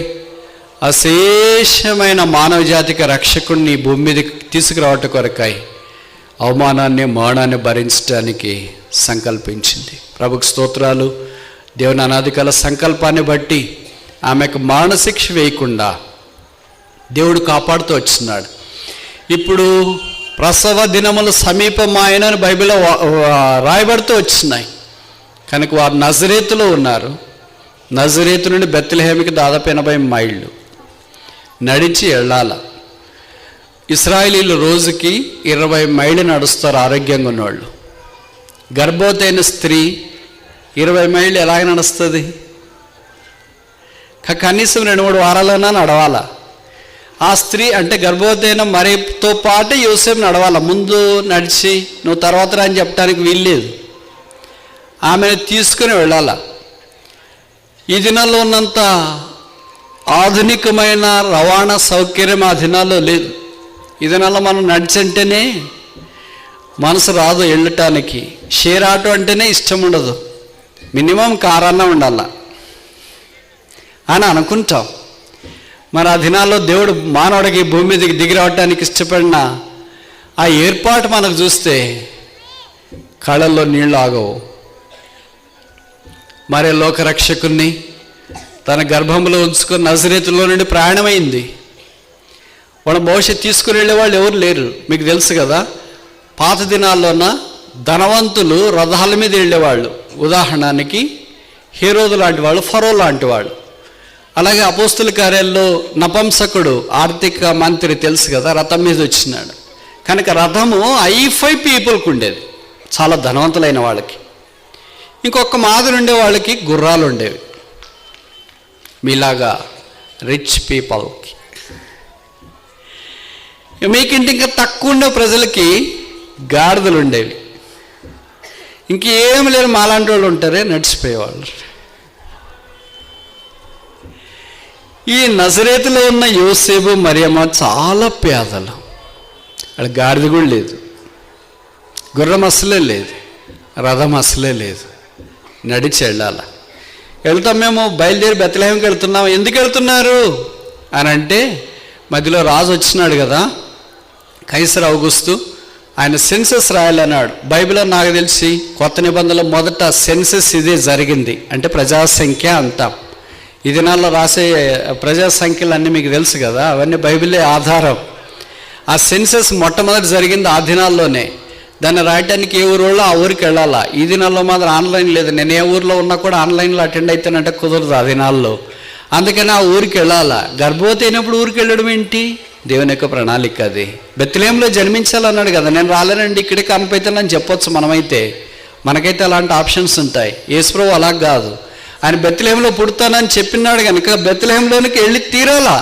అశేషమైన మానవ జాతికి రక్షకుడిని భూమి మీదకి తీసుకురావటం కొరకై అవమానాన్ని, మానాన్ని భరించడానికి సంకల్పించింది. ప్రభుకు స్తోత్రాలు. దేవుని అనాదికాల సంకల్పాన్ని బట్టి ఆమెకు మరణశిక్ష వేయకుండా దేవుడు కాపాడుతూ వచ్చినాడు. ఇప్పుడు ప్రసవ దినములు సమీపమాయనని బైబిల్లో రాయబడుతూ వచ్చినాయి. కనుక వారు నజరేతులో ఉన్నారు. నజరేతు నుండి బెత్లెహేముకి దాదాపు 80 మైళ్ళు నడిచి వెళ్ళాల. ఇశ్రాయేలీలు రోజుకి 20 మైళ్ళు నడుస్తారు ఆరోగ్యంగా ఉన్నవాళ్ళు. గర్భవతి అయిన స్త్రీ 20 మైళ్ళు ఎలాగ నడుస్తుంది? కనీసం 2-3 వారాలైనా నడవాలా. ఆ స్త్రీ అంటే గర్భవతి అయిన మరీతో పాటు యోసేపు నడవాలా. ముందు నడిచి నువ్వు తర్వాత రా అని చెప్పడానికి వీల్లేదు. ఆమెను తీసుకుని వెళ్ళాల. ఈ దినాల్లో ఉన్నంత ఆధునికమైన రవాణా సౌకర్యం ఆ దినాల్లో లేదు. ఈ దినాల్లో మనం నడిచంటేనే మనసు రాదు వెళ్ళటానికి. షేర్ ఆటో అంటేనే ఇష్టం ఉండదు. మినిమం కారన్నా ఉండాల అని అనుకుంటాం. మరి ఆ దినాల్లో దేవుడు మానవుడికి భూమి మీదకి దిగి రావడానికి ఇష్టపడిన ఆ ఏర్పాటు మనకు చూస్తే కళ్ళల్లో నీళ్ళు ఆగవు. మరి లోకరక్షకుణ్ణి తన గర్భంలో ఉంచుకొని నజరేతులో నుండి ప్రయాణమైంది. వాళ్ళ భవిష్యత్తు తీసుకుని వెళ్ళేవాళ్ళు ఎవరు లేరు. మీకు తెలుసు కదా, పాత దినాల్లోన ధనవంతులు రథాల మీద వెళ్ళేవాళ్ళు. ఉదాహరణకి హేరోదు లాంటి వాళ్ళు, ఫరో లాంటి వాళ్ళు. అలాగే అపోస్తుల కార్యాల్లో నపంసకుడు ఆర్థిక మంత్రి తెలుసు కదా, రథం మీద వచ్చినాడు. కనుక రథము 5 పీపుల్కి ఉండేది, చాలా ధనవంతులైన వాళ్ళకి. ఇంకొక మాదిరి ఉండే వాళ్ళకి గుర్రాలు ఉండేవి, మీలాగా రిచ్ పీపుల్కి. మీకంటే ఇంకా తక్కువ ఉండే ప్రజలకి గాడిదలు ఉండేవి. ఇంకేం లేరు, మాలాంటి వాళ్ళు ఉంటారే నడిచిపోయేవాళ్ళు. ఈ నజరేతులో ఉన్న యోసేపు మరియమ్మ చాలా పేదలు. వాళ్ళ గాడిద కూడా లేదు. గుర్రం అసలే లేదు, రథం అసలే లేదు, నడిచి వెళ్ళాల. వెళ్తాం, మేము బయలుదేరి బెత్లెహేంకి వెళ్తున్నాం. ఎందుకు వెళ్తున్నారు అని అంటే, మధ్యలో రాజు వచ్చినాడు కదా, కైసర్ ఔగుస్తు. ఆయన సెన్సస్ రాయాలన్నాడు. బైబిల్లో నాకు తెలిసి కొత్త నిబంధనలో మొదట సెన్సస్ ఇదే జరిగింది, అంటే ప్రజాసంఖ్య అంతా. ఈ దినాల్లో రాసే ప్రజాసంఖ్యలు అన్నీ మీకు తెలుసు కదా, అవన్నీ బైబిలే ఆధారం. ఆ సెన్సస్ మొట్టమొదటి జరిగింది ఆ దినాల్లోనే. దాన్ని రాయటానికి ఏ ఊరిలో ఆ ఊరికి వెళ్ళాలా. ఈ దినాల్లో మాత్రం ఆన్లైన్ లేదు. నేను ఏ ఊరిలో ఉన్నా కూడా ఆన్లైన్లో అటెండ్ అవుతానంటే కుదరదు ఆ దినాల్లో. అందుకని ఆ ఊరికి వెళ్ళాలా. గర్భవతి అయినప్పుడు ఊరికి వెళ్ళడం ఏంటి? దేవుని యొక్క ప్రణాళిక అది. బెత్లెహేంలో జన్మించాలన్నాడు కదా. నేను రాలేనండి, ఇక్కడే కనిపోతానని చెప్పొచ్చు మనమైతే. మనకైతే అలాంటి ఆప్షన్స్ ఉంటాయి. యేసుప్రభు అలా కాదు. ఆయన బెత్లెహేంలో పుడతానని చెప్పినాడు కనుక బెత్లెహేంలోనికి వెళ్ళి తీరాలా.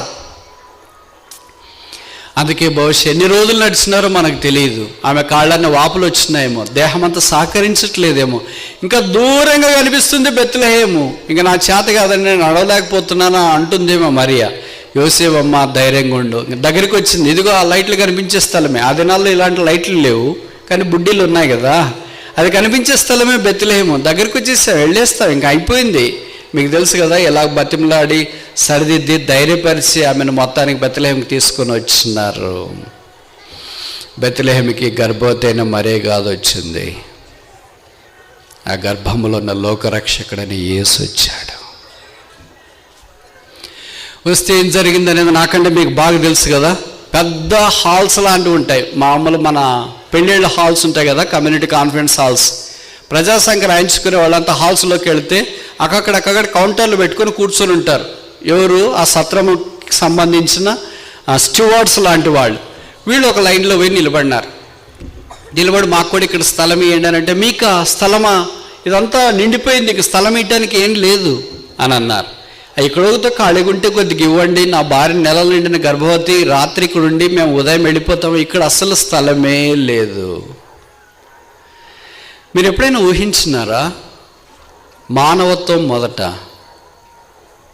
అందుకే బహుశా ఎన్ని రోజులు నడిచినారో మనకు తెలియదు. ఆమె కాళ్ళన్న వాపులు వచ్చినాయేమో, దేహం అంతా సహకరించట్లేదేమో. ఇంకా దూరంగా కనిపిస్తుంది బెత్లెహేము. ఇంకా నా చేత కాదని నేను నడవలేకపోతున్నానా అంటుందేమో మరియా. యోసేపమ్మ ధైర్యంగా ఉండు. దగ్గరికి వచ్చింది. ఇదిగో ఆ లైట్లు కనిపించే స్థలమే. ఆ దినాల్లో ఇలాంటి లైట్లు లేవు, కానీ బుడ్డీలు ఉన్నాయి కదా, అది కనిపించే స్థలమే బెత్లెహేము. దగ్గరికి వచ్చేసాం, వెళ్ళేస్తాం, ఇంకా అయిపోయింది. మీకు తెలుసు కదా, ఎలా బతిమలాడి సరిదిద్ది ధైర్యపరిచి ఆమెను మొత్తానికి బెత్లెహేంకి తీసుకొని వచ్చినారు. బెత్లెహేంకి గర్భవతి అయిన మరే కాదు వచ్చింది. ఆ గర్భంలో ఉన్న లోకరక్షకుడని యేసు వచ్చాడు. వస్తే ఏం జరిగిందనేది నాకంటే మీకు బాగా తెలుసు కదా. పెద్ద హాల్స్ లాంటివి ఉంటాయి. మామూలు మన పెళ్ళిళ్ళ హాల్స్ ఉంటాయి కదా, కమ్యూనిటీ కాన్ఫరెన్స్ హాల్స్. ప్రజాసంఖ్య రాయించుకునే వాళ్ళంతా హాల్స్లోకి వెళితే అక్కడక్కడ కౌంటర్లు పెట్టుకొని కూర్చొని ఉంటారు. ఎవరు? ఆ సత్రంకి సంబంధించిన స్టూవర్డ్స్ లాంటి వాళ్ళు. వీళ్ళు ఒక లైన్లో పోయి నిలబడినారు. నిలబడి మాకు కూడా ఇక్కడ స్థలం ఇవ్వండి అని అంటే, మీకు స్థలమా, ఇదంతా నిండిపోయింది, ఇక స్థలం ఇవ్వడానికి ఏం లేదు అని అన్నారు. ఇక్కడ ఖాళీగా ఉంటే కొద్దిగా ఇవ్వండి, నా భార్య నెలలు నిండిన గర్భవతి, రాత్రి ఇక్కడ ఉండి మేము ఉదయం వెళ్ళిపోతాము, ఇక్కడ అస్సలు స్థలమే లేదు. మీరు ఎప్పుడైనా ఊహించినారా? మానవత్వం మొదట,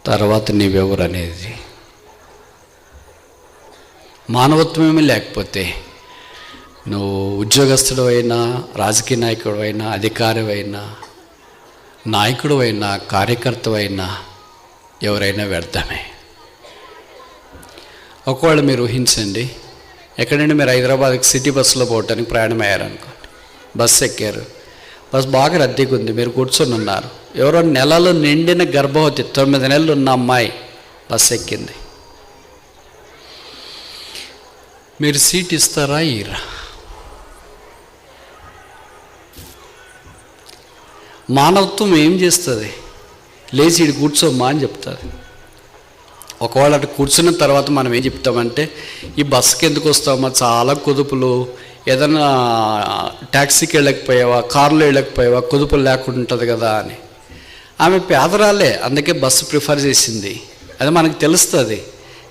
తర్వాత నీవెవరు అనేది. మానవత్వం ఏమీ లేకపోతే నువ్వు ఉద్యోగస్తుడు అయినా, రాజకీయ నాయకుడు అయినా, అధికారి అయినా, నాయకుడు అయినా, కార్యకర్త అయినా, ఎవరైనా వ్యర్థమే. ఒకవేళ మీరు ఊహించండి, ఎక్కడండి మీరు హైదరాబాద్కి సిటీ బస్సులో పోవటానికి ప్రయాణం అయ్యారనుకోండి. బస్సు ఎక్కారు, బస్సు బాగా రద్దీగా ఉంది, మీరు కూర్చొని ఉన్నారు. ఎవరో నెలలు నిండిన గర్భవతి 9 నెలలు ఉన్న అమ్మాయి బస్సు ఎక్కింది. మీరు సీట్ ఇస్తారా? ఇరా? మానవత్వం ఏం చేస్తుంది? లేచి ఇటు కూర్చోమ్మా అని చెప్తుంది. ఒకవేళ అటు కూర్చున్న తర్వాత మనం ఏం చెప్తామంటే, ఈ బస్సుకి ఎందుకు వస్తామా, చాలా కుదుపులు, ఏదైనా ట్యాక్సీకి వెళ్ళకపోయావా, కారులో వెళ్ళకపోయావా, కుదుపులు లేకుండా ఉంటుంది కదా అని. ఆమె పేదరాలే, అందుకే బస్సు ప్రిఫర్ చేసింది. అది మనకు తెలుస్తుంది.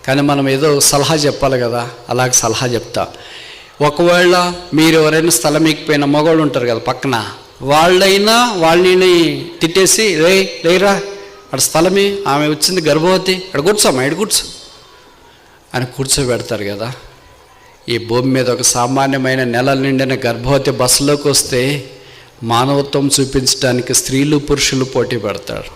కానీ మనం ఏదో సలహా చెప్పాలి కదా, అలాగే సలహా చెప్తా. ఒకవేళ మీరు ఎవరైనా స్థలం ఎక్కిపోయిన మగవాళ్ళు ఉంటారు కదా పక్కన, వాళ్ళైనా వాళ్ళని తిట్టేసి, లేరా అక్కడ స్థలమే, ఆమె వచ్చింది గర్భవతి, అక్కడ కూర్చోమ్మా, ఇక్కడ కూర్చో అని కూర్చోబెడతారు కదా. ఈ భూమి మీద ఒక సామాన్యమైన నెలల నిండిన గర్భవతి బస్సులోకి వస్తే మానవత్వం చూపించడానికి స్త్రీలు పురుషులు పోటీ పడతారు.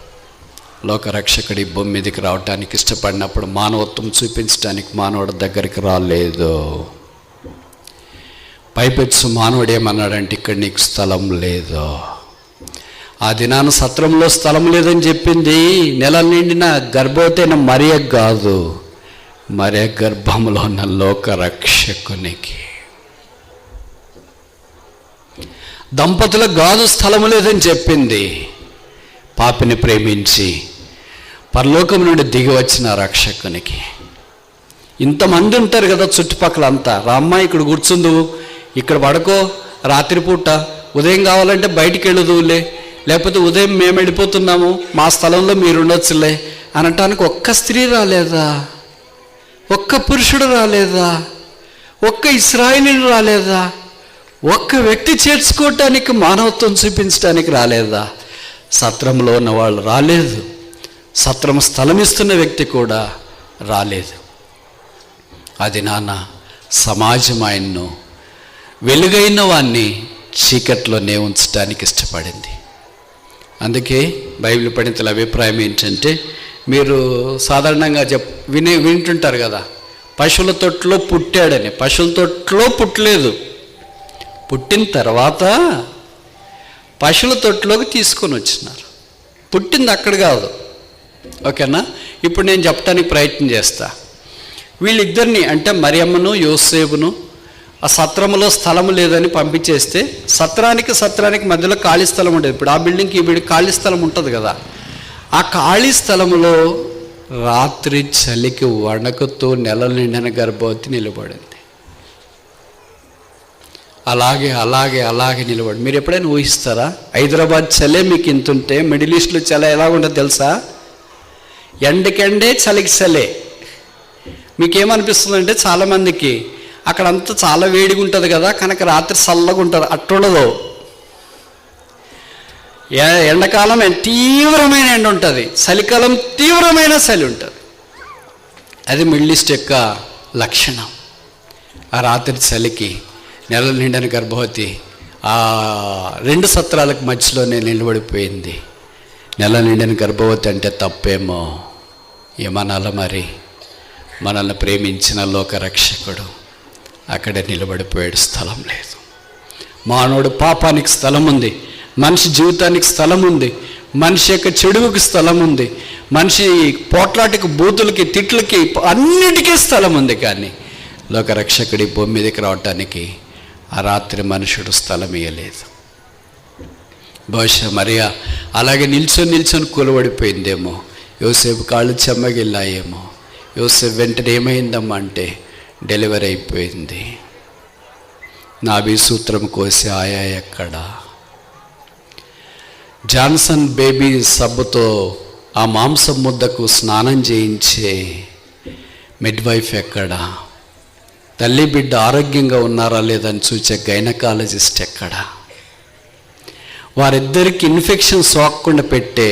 లోకరక్షకుడి భూమి మీదకి రావడానికి ఇష్టపడినప్పుడు మానవత్వం చూపించడానికి మానవుడి దగ్గరికి రాలేదు. పైపెచ్చు మానవుడు ఏమన్నాడంటే, ఇక్కడ నీకు స్థలం లేదు. ఆ దినాన సత్రంలో స్థలం లేదని చెప్పింది నెల నిండిన గర్భవతి అయిన మరియ కాదు, మరియ గర్భంలో ఉన్న లోకరక్షకునికి. దంపతులకు కాదు స్థలము లేదని చెప్పింది, పాపిని ప్రేమించి పరలోకం నుండి దిగి వచ్చిన రక్షకునికి. ఇంతమంది ఉంటారు కదా చుట్టుపక్కల అంతా, రామ్మ ఇక్కడ కూర్చుందువు, ఇక్కడ పడుకో, రాత్రిపూట ఉదయం కావాలంటే బయటికి వెళ్ళదువులే, లేకపోతే ఉదయం మేము వెళ్ళిపోతున్నాము, మా స్థలంలో మీరు ఉండొచ్చులే అనటానికి ఒక్క స్త్రీ రాలేదా? ఒక్క పురుషుడు రాలేదా? ఒక్క ఇశ్రాయేలీయుడు రాలేదా? ఒక్క వ్యక్తి చేర్చుకోవటానికి, మానవత్వం చూపించడానికి రాలేదా? సత్రంలో ఉన్న వాళ్ళు రాలేదు, సత్రం స్థలం ఇస్తున్న వ్యక్తి కూడా రాలేదు. అది నాన్న సమాజం ఆయన్ను వెలుగైన వాణ్ణి, చీకట్లోనే ఉంచడానికి ఇష్టపడింది. అందుకే బైబిల్ పండితుల అభిప్రాయం ఏంటంటే, మీరు సాధారణంగా వింటుంటారు కదా, పశువుల తొట్టులో పుట్టాడని. పశువుల తొట్టులో పుట్టలేదు, పుట్టిన తర్వాత పశువుల తొట్టులోకి తీసుకొని వచ్చినారు. పుట్టింది అక్కడ కాదు, ఓకేనా? ఇప్పుడు నేను చెప్పడానికి ప్రయత్నం చేస్తా. వీళ్ళిద్దరిని, అంటే మరియమ్మను యోసేపును ఆ సత్రములో స్థలము లేదని పంపించేస్తే, సత్రానికి మధ్యలో ఖాళీ స్థలం ఉండేది. ఇప్పుడు ఆ బిల్డింగ్కి ఈ బిల్డింగ్ ఖాళీ స్థలం ఉంటుంది కదా, ఆ ఖాళీ స్థలంలో రాత్రి చలికి వణకుతూ నెలలు నిండిన గర్భవతి నిలబడింది. అలాగే నిలబడి. మీరు ఎప్పుడైనా ఊహిస్తారా? హైదరాబాద్ చలే మీకు ఇంతుంటే మిడిల్ ఈస్ట్లో చలి ఎలా ఉంటుందో తెలుసా? ఎండకెండే చలికి చలే. మీకేమనిపిస్తుంది అంటే, చాలామందికి అక్కడంతా చాలా వేడిగా ఉంటుంది కదా, కనుక రాత్రి చల్లగా ఉంటుంది. అట్టుండదు. ఎండాకాలం తీవ్రమైన ఎండ ఉంటుంది, చలికాలం తీవ్రమైన చలి ఉంటుంది. అది మిడిల్ ఈస్ట్ యొక్క లక్షణం. ఆ రాత్రి చలికి నెలలు నిండిన గర్భవతి ఆ రెండు సత్రాలకు మధ్యలోనే నిలబడిపోయింది. నెల నిండిన గర్భవతి అంటే తప్పేమో, ఏమనాల మరి? మనల్ని ప్రేమించిన లోకరక్షకుడు అక్కడే నిలబడిపోయాడు. స్థలం లేదు. మానవుడు పాపానికి స్థలం ఉంది, మనిషి జీవితానికి స్థలం ఉంది, మనిషి యొక్క చెడువుకి స్థలం ఉంది, మనిషి పోట్లాటికి, బూతులకి, తిట్లకి, అన్నిటికీ స్థలం ఉంది. కానీ లోకరక్షకుడి భూమి మీదకి రావటానికి ఆ రాత్రి మనుషుడు స్థలం ఇవ్వలేదు. బహుశా మరియా అలాగే నిల్చొని కూలబడిపోయిందేమో. యోసేపు కాళ్ళు చెమ్మగిల్లాయేమో. యోసేపు వెంటనే ఏమైందమ్మా అంటే, డెలివరీ అయిపోయింది. నాభి సూత్రం కోసి ఆయా ఎక్కడ? జాన్సన్ బేబీ సబ్బుతో ఆ మాంసం ముద్దకు స్నానం చేయించే మిడ్వైఫ్ ఎక్కడ? తల్లి బిడ్డ ఆరోగ్యంగా ఉన్నారా లేదని చూసే గైనకాలజిస్ట్ ఎక్కడ? వారిద్దరికి ఇన్ఫెక్షన్ సోకకుండా పెట్టే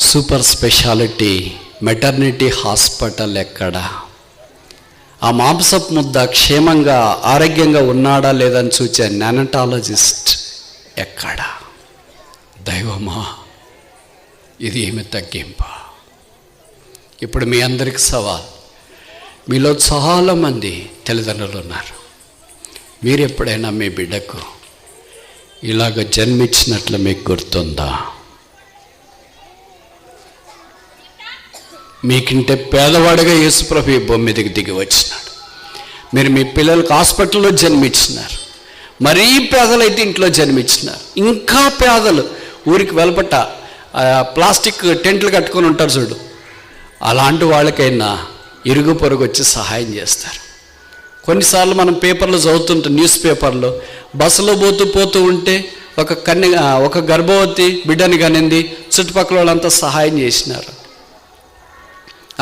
సూపర్ స్పెషాలిటీ మెటర్నిటీ హాస్పిటల్ ఎక్కడ? ఆ మాంసపు ముద్ద క్షేమంగా ఆరోగ్యంగా ఉన్నాడా లేదని చూసే నానటాలజిస్ట్ ఎక్కడ? దైవమా, ఇది ఏమి తగ్గింప? ఇప్పుడు మీ అందరికి సవాల్. మీలో చాలామంది తల్లిదండ్రులు ఉన్నారు. మీరు ఎప్పుడైనా మీ బిడ్డకు ఇలాగ జన్మించినట్లు మీకు గుర్తుందా? మీకంటే పేదవాడిగా యేసుప్రభు ఈ భూమి మీదకి దిగి వచ్చినాడు. మీరు మీ పిల్లలకు హాస్పిటల్లో జన్మించినారు. మరీ పేదలైతే ఇంట్లో జన్మించినారు. ఇంకా పేదలు ఊరికి వెలపట ప్లాస్టిక్ టెంట్లు కట్టుకొని ఉంటారు చూడు, అలాంటి వాళ్ళకైనా ఇరుగు పొరుగు వచ్చి సహాయం చేస్తారు. కొన్నిసార్లు మనం పేపర్లో చదువుతుంటాం, న్యూస్ పేపర్లో బస్సులో పోతూ ఉంటే ఒక గర్భవతి బిడ్డని కనింది, చుట్టుపక్కల వాళ్ళంతా సహాయం చేసినారు.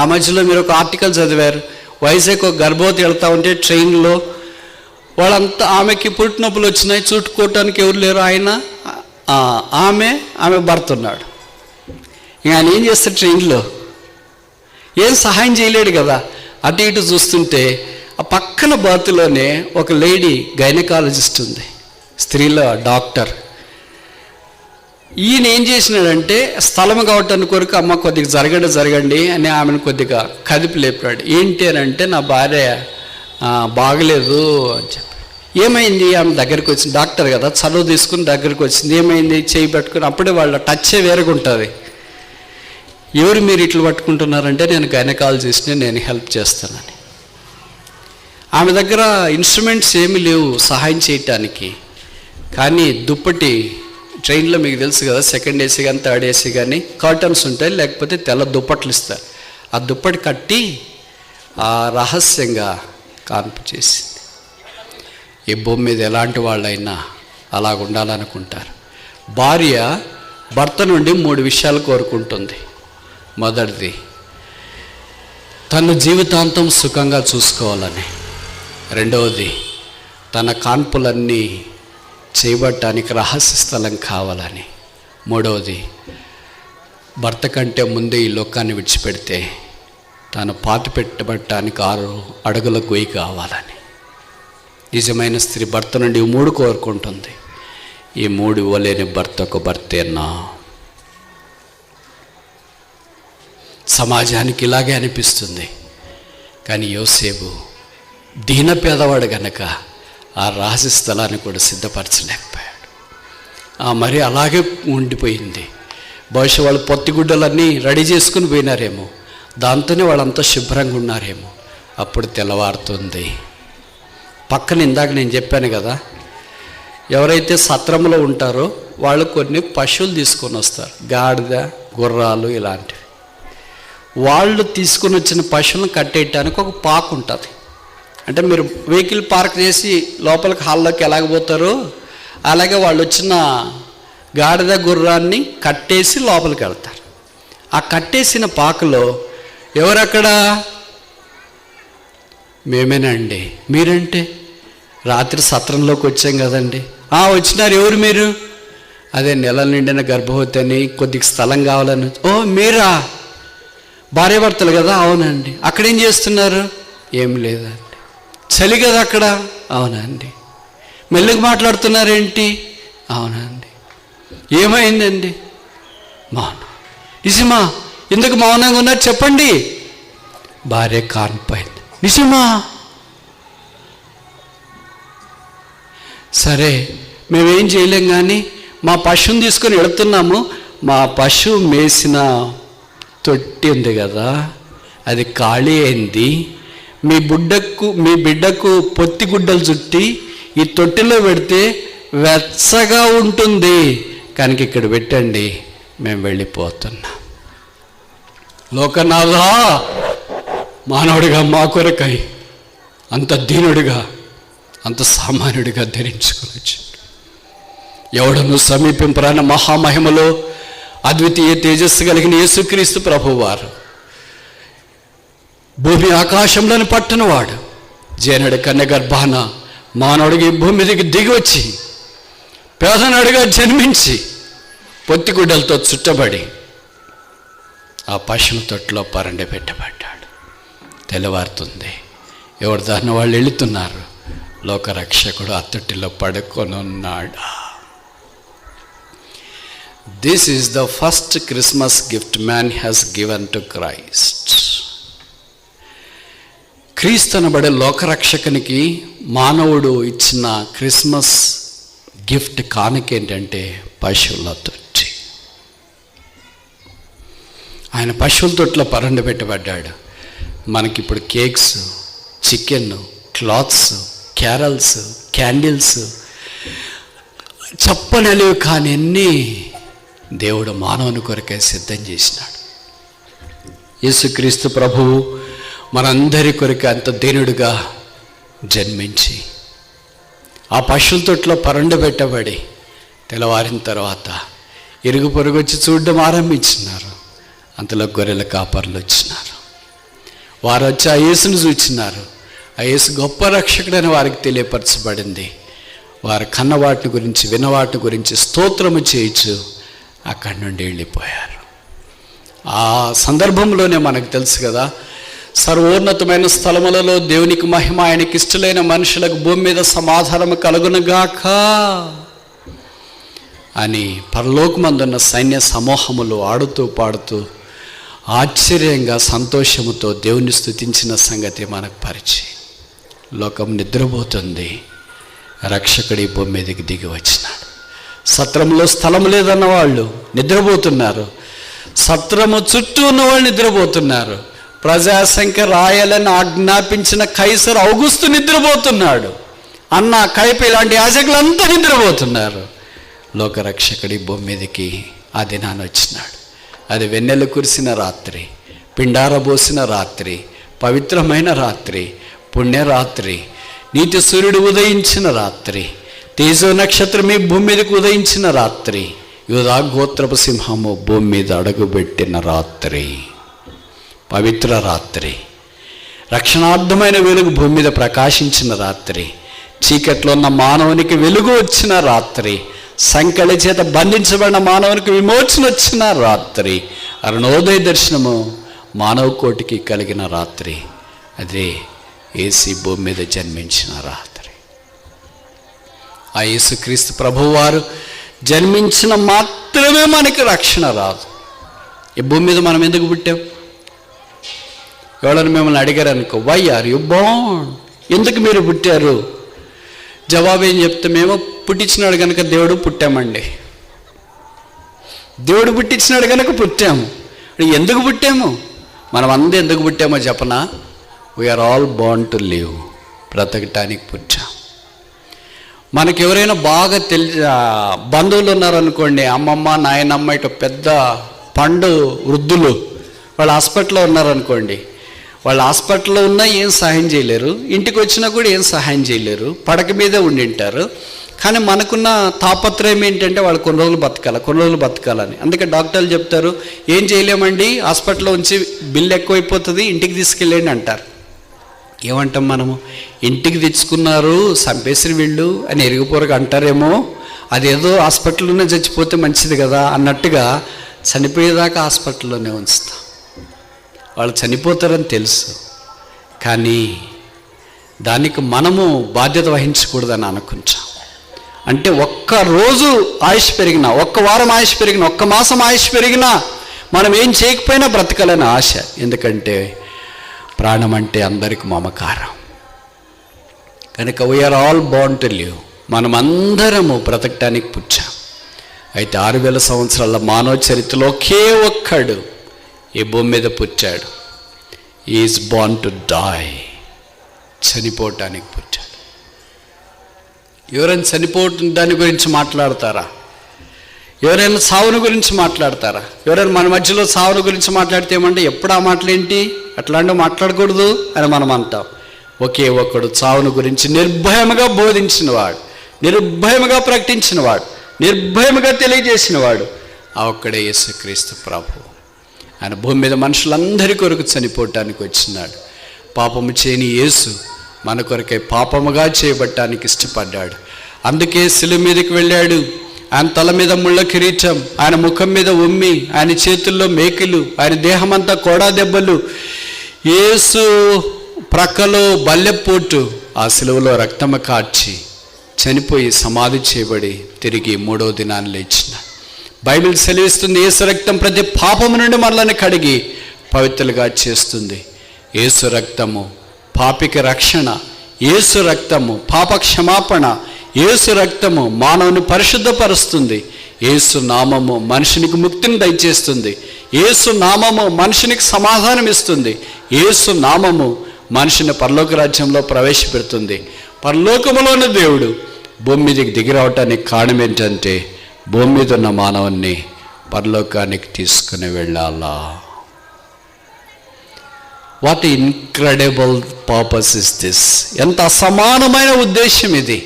ఆ మధ్యలో మీరు ఒక ఆర్టికల్ చదివారు, వైజాగ్ ఒక గర్భవతి వెళ్తూ ఉంటే ట్రైన్లో వాళ్ళంతా, ఆమెకి పుట్టినొప్పులు వచ్చినాయి, చుట్టుకోవటానికి ఎవరు లేరు, ఆమె భర్త ఉన్నాడు. ఇక ఆయన ఏం చేస్తాడు? ట్రైన్లో ఏం సహాయం చేయలేడు కదా. అటు ఇటు చూస్తుంటే ఆ పక్కన బాతులోనే ఒక లేడీ గైనకాలజిస్ట్ ఉంది, స్త్రీల డాక్టర్. ఈయన ఏం చేసినాడంటే, స్థలం కావటానికి కొరకు, అమ్మ కొద్దిగా జరగండి అని ఆమెను కొద్దిగా కదిపి లేపాడు. ఏంటి అని అంటే, నా భార్య బాగలేదు అని చెప్పి. ఏమైంది? ఆమె దగ్గరికి వచ్చింది, డాక్టర్ కదా, చదువు తీసుకుని దగ్గరికి వచ్చింది. ఏమైంది? చేయి పట్టుకుని, అప్పుడే వాళ్ళ టచ్చే వేరేగా ఉంటుంది. ఎవరు మీరు ఇట్లా పట్టుకుంటున్నారంటే, నేను గైనకాలజిస్ట్ని, నేను హెల్ప్ చేస్తానని. ఆమె దగ్గర ఇన్స్ట్రుమెంట్స్ ఏమీ లేవు సహాయం చేయటానికి. కానీ దుప్పటి, ట్రైన్లో మీకు తెలుసు కదా, సెకండ్ ఏసీ కానీ థర్డ్ ఏసీ కానీ కర్టన్స్ ఉంటాయి, లేకపోతే తెల్ల దుప్పట్లు ఇస్తారు. ఆ దుప్పటి కట్టి రహస్యంగా కాన్పు చేసింది. ఈ భూమి మీద ఎలాంటి వాళ్ళైనా అలాగ ఉండాలనుకుంటారు. భార్య భర్త నుండి 3 విషయాలు కోరుకుంటుంది. మొదటిది, తన జీవితాంతం సుఖంగా చూసుకోవాలని. రెండవది, తన కాన్పులన్నీ చేయబట్టానికి రహస్య స్థలం కావాలని. మూడవది, భర్త కంటే ముందే ఈ లోకాన్ని విడిచిపెడితే తాను పాతి పెట్టబట్టానికి 6 అడుగుల గొయ్యి కావాలని. నిజమైన స్త్రీ భర్త నుండి 3 కోరుకుంటుంది. ఈ 3 ఇవ్వలేని భర్త ఒక భర్తేనా? సమాజానికి ఇలాగే అనిపిస్తుంది. కానీ యోసేపు దీన పేదవాడు గనక ఆ రహస్య స్థలాన్ని కూడా సిద్ధపరచలేకపోయాడు. మరి అలాగే ఉండిపోయింది. బహుశా వాళ్ళు పొత్తిగుడ్డలన్నీ రెడీ చేసుకుని పోయినారేమో, దాంతోనే వాళ్ళంతా శుభ్రంగా ఉన్నారేమో. అప్పుడు తెల్లవారుతుంది. పక్కన ఇందాక నేను చెప్పాను కదా, ఎవరైతే సత్రంలో ఉంటారో వాళ్ళు కొన్ని పశువులు తీసుకొని వస్తారు, గాడిద, గుర్రాలు ఇలాంటివి. వాళ్ళు తీసుకొని వచ్చిన పశువులను కట్టేయటానికి ఒక పాకు ఉంటుంది. అంటే మీరు వెహికల్ పార్క్ చేసి లోపలికి హాల్లోకి ఎలాగపోతారో అలాగే వాళ్ళు వచ్చిన గాడిద, గుర్రాన్ని కట్టేసి లోపలికి వెళ్తారు. ఆ కట్టేసిన పాకలో ఎవరక్కడ? మేమేనండి. మీరంటే రాత్రి సత్రంలోకి వచ్చాం కదండి. వచ్చినారు. ఎవరు మీరు? అదే నెలల నిండిన గర్భవతి అని, కొద్దిగా స్థలం కావాలని. ఓ మీరా? భార్యాభర్తలు కదా? అవునండి. అక్కడేం చేస్తున్నారు? ఏం లేదండి. చలి కదా అక్కడ? అవునండి. మెల్లగా మాట్లాడుతున్నారేంటి? అవునండి. ఏమైందండి? మౌనం. నిజమా? ఎందుకు మౌనంగా ఉన్నారు చెప్పండి. భార్య కాన్పోయింది. నిజమా? సరే, మేమేం చేయలేం, కానీ మా పశువుని తీసుకొని వెళుతున్నాము. మా పశువు మేసిన తొట్టి ఉంది కదా, అది ఖాళీ అయింది. మీ బిడ్డకు పొత్తి గుడ్డలు చుట్టి ఈ తొట్టిలో పెడితే వెచ్చగా ఉంటుంది కనుక ఇక్కడ పెట్టండి, మేము వెళ్ళిపోతున్నాం. లోకనాథా, మానవుడిగా మా కొరకై అంత దీనుడిగా, అంత సామాన్యుడిగా ధరించుకొని వచ్చాడు. ఎవడను సమీపింపరాని మహామహిమలో అద్వితీయ తేజస్సు కలిగిన యేసుక్రీస్తు ప్రభువారు, భూమి ఆకాశంలోని పట్టణవాడు, జేనడి కన్య గర్భాన మానవుడికి భూమి మీదకి దిగి వచ్చి పేదనాడుగా జన్మించి పొత్తిగుడ్డలతో చుట్టబడి ఆ పశువుల తొట్టులో పరండి పెట్టబడ్డాడు. తెల్లవారుతుంది. ఎవరి దారిన వాళ్ళు వెళుతున్నారు. లోకరక్షకుడు ఆ తొట్టిలో పడుకొని ఉన్నాడు. This is the first Christmas gift man has given to Christ. క్రీస్తు అనబడే లోకరక్షకునికి మానవుడు ఇచ్చిన క్రిస్మస్ గిఫ్ట్ కానుక ఏంటంటే పశువుల తొట్టి. ఆయన పశువుల తొట్టిలో పరండి పెట్టబడ్డాడు. మనకిప్పుడు cakes, chicken, clothes, carols, candles చెప్పనలేవు, కానీ అన్నీ దేవుడు మానవుని కొరకే సిద్ధం చేసినాడు. యేసుక్రీస్తు ప్రభువు మనందరి కొరకు అంత దీనుడుగా జన్మించి ఆ పశువుల తొట్టిలో పరండు పెట్టబడి తెల్లవారిన తర్వాత ఇరుగు పొరుగు వచ్చి చూడడం ఆరంభించినారు. అంతలో గొర్రెల కాపర్లు వచ్చినారు. వారు వచ్చి ఆ యేసును చూచినారు. ఆ యేసు గొప్ప రక్షకుడని వారికి తెలియపరచబడింది. వారు కన్నవాటి గురించి, విన్నవాటి గురించి స్తోత్రము చేయొచ్చు అక్కడి నుండి వెళ్ళిపోయారు. ఆ సందర్భంలోనే మనకు తెలుసు కదా, సర్వోన్నతమైన స్థలములలో దేవునికి మహిమ, ఆయనకి ఇష్టలైన మనుషులకు భూమి మీద సమాధానము కలుగునుగాక అని పరలోకమందున్న సైన్య సమూహములు ఆడుతూ పాడుతూ ఆశ్చర్యంగా సంతోషముతో దేవుని స్తుతించిన సంగతి మనకు పరిచయం. లోకం నిద్రపోతుంది. రక్షకుడి భూమి మీదకి దిగి వచ్చినాడు. సత్రంలో స్థలం లేదన్న వాళ్ళు నిద్రపోతున్నారు. సత్రము చుట్టూ ఉన్నవాళ్ళు నిద్రపోతున్నారు. ప్రజాసంఖ్య రాయాలని ఆజ్ఞాపించిన కైసర్ ఔగుస్తు నిద్రపోతున్నాడు. అన్న కైప ఇలాంటి యాజకులంతా నిద్రపోతున్నారు. లోకరక్షకుడి భూమి మీదకి ఆ దినాన్ని వచ్చినాడు. అది వెన్నెల కురిసిన రాత్రి, పిండారబోసిన రాత్రి, పవిత్రమైన రాత్రి, పుణ్యరాత్రి, నీతి సూర్యుడు ఉదయించిన రాత్రి, తేజో నక్షత్రమే భూమి మీదకి ఉదయించిన రాత్రి, యూదా గోత్రపు సింహము భూమి మీద అడుగుపెట్టిన రాత్రి, పవిత్ర రాత్రి, రక్షణార్థమైన వెలుగు భూమి మీద ప్రకాశించిన రాత్రి, చీకట్లో ఉన్న మానవునికి వెలుగు వచ్చిన రాత్రి, సంకలి చేత బంధించబడిన మానవునికి విమోచన వచ్చిన రాత్రి, అరుణోదయ దర్శనము మానవ కోటికి కలిగిన రాత్రి, అదే యేసు భూమి మీద జన్మించిన రాత్రి. ఆ యేసుక్రీస్తు ప్రభువారు జన్మించిన మాత్రమే మనకి రక్షణ రాదు. ఈ భూమి మీద మనం ఎందుకు పుట్టాం? ఎవరైనా మిమ్మల్ని అడిగారు అనుకో, వై ఆర్ యు బోర్న్, ఎందుకు మీరు పుట్టారు? జవాబు ఏం చెప్తే, మేము పుట్టించినాడు కనుక దేవుడు పుట్టామండి. దేవుడు పుట్టించినాడు కనుక పుట్టాము. ఎందుకు పుట్టాము? మనం అందరూ ఎందుకు పుట్టామో చెప్పనా? We are all born to live, బ్రతకటానికి పుట్టాం. మనకి ఎవరైనా బాగా బంధువులు ఉన్నారనుకోండి, అమ్మమ్మ నాయనమ్మ ఇటు పెద్ద పండు వృద్ధులు, వాళ్ళు హాస్పిటల్లో ఉన్నారనుకోండి, వాళ్ళు హాస్పిటల్లో ఉన్నా ఏం సహాయం చేయలేరు, ఇంటికి వచ్చినా కూడా ఏం సహాయం చేయలేరు, పడక మీదే ఉండింటారు. కానీ మనకున్న తాపత్రయం ఏంటంటే వాళ్ళు కొన్ని రోజులు బతకాలని. అందుకే డాక్టర్లు చెప్తారు, ఏం చేయలేమండి, హాస్పిటల్లో ఉంచి బిల్లు ఎక్కువైపోతుంది, ఇంటికి తీసుకెళ్ళండి అంటారు. ఏమంటాం మనము? ఇంటికి తెచ్చుకున్నారు చంపేసిన వీళ్ళు అని ఎరిగిపోరగా అంటారేమో, అదేదో హాస్పిటల్లోనే చచ్చిపోతే మంచిది కదా అన్నట్టుగా చనిపోయేదాకా హాస్పిటల్లోనే ఉంచుతాం. వాళ్ళు చనిపోతారని తెలుసు, కానీ దానికి మనము బాధ్యత వహించకూడదని అనుకుంటాం. అంటే ఒక్క రోజు ఆయుష్ పెరిగినా, ఒక్క వారం ఆయుష్ పెరిగినా, ఒక్క మాసం ఆయుష్ పెరిగినా మనం ఏం చేయకపోయినా బ్రతకాలని ఆశ. ఎందుకంటే ప్రాణం అంటే అందరికి మమకారం కనుక we are all born to live. మనం అందరము బ్రతకటానికి పుట్టాం. అయితే 6000 సంవత్సరాల మానవ చరిత్రలో ఒకే ఒక్కడు ఈ భూమి మీద పుట్టాడు. ఈజ్ బోర్న్ టు డై, చనిపోవటానికి పుట్టాడు. ఎవరైనా చనిపోవటం దాని గురించి మాట్లాడతారా? ఎవరైనా సావును గురించి మాట్లాడతారా? ఎవరైనా మన మధ్యలో సావును గురించి మాట్లాడితే ఏమంటే, ఎప్పుడు ఆ మాటలేంటి, అట్లాంటివి మాట్లాడకూడదు అని మనం అంటాం. ఒకే ఒక్కడు చావును గురించి నిర్భయముగా బోధించినవాడు, నిర్భయముగా ప్రకటించినవాడు, నిర్భయముగా తెలియజేసినవాడు ఆ ఒక్కడే యేసుక్రీస్తు ప్రభు. ఆయన భూమి మీద మనుషులందరి కొరకు చనిపోవటానికి వచ్చినాడు. పాపము చేయని యేసు మన కొరకై పాపముగా చేయబట్టానికి ఇష్టపడ్డాడు. అందుకే శిలువ మీదకి వెళ్ళాడు. ఆయన తల మీద ముళ్ళ కిరీటం, ఆయన ముఖం మీద ఉమ్మి, ఆయన చేతుల్లో మేకులు, ఆయన దేహమంతా కోడా దెబ్బలు, యేసు ప్రక్కలో బల్లెపోటు, ఆ శిలువలో రక్తము కార్చి చనిపోయి సమాధి చేయబడి తిరిగి 3వ దినాన్ని లేచినాడు. బైబిల్ సెలవిస్తుంది, యేసు రక్తం ప్రతి పాపము నుండి మనల్ని కడిగి పవిత్రులుగా చేస్తుంది. యేసు రక్తము పాపికి రక్షణ, యేసు రక్తము పాప క్షమాపణ, యేసు రక్తము మానవుని పరిశుద్ధపరుస్తుంది, యేసు నామము మనిషినికి ముక్తిని దయచేస్తుంది, యేసు నామము మనిషినికి సమాధానం ఇస్తుంది, యేసు నామము మనిషిని పరలోక రాజ్యంలో ప్రవేశపెడుతుంది. పరలోకములోని దేవుడు భూమి మీదకి దిగి రావటానికి కారణం ఏంటంటే, భూమి మీద ఉన్న మానవుణ్ణి పరలోకానికి తీసుకుని వెళ్ళాలా. What incredible purpose is this! ఎంత అసమానమైన ఉద్దేశం ఇది.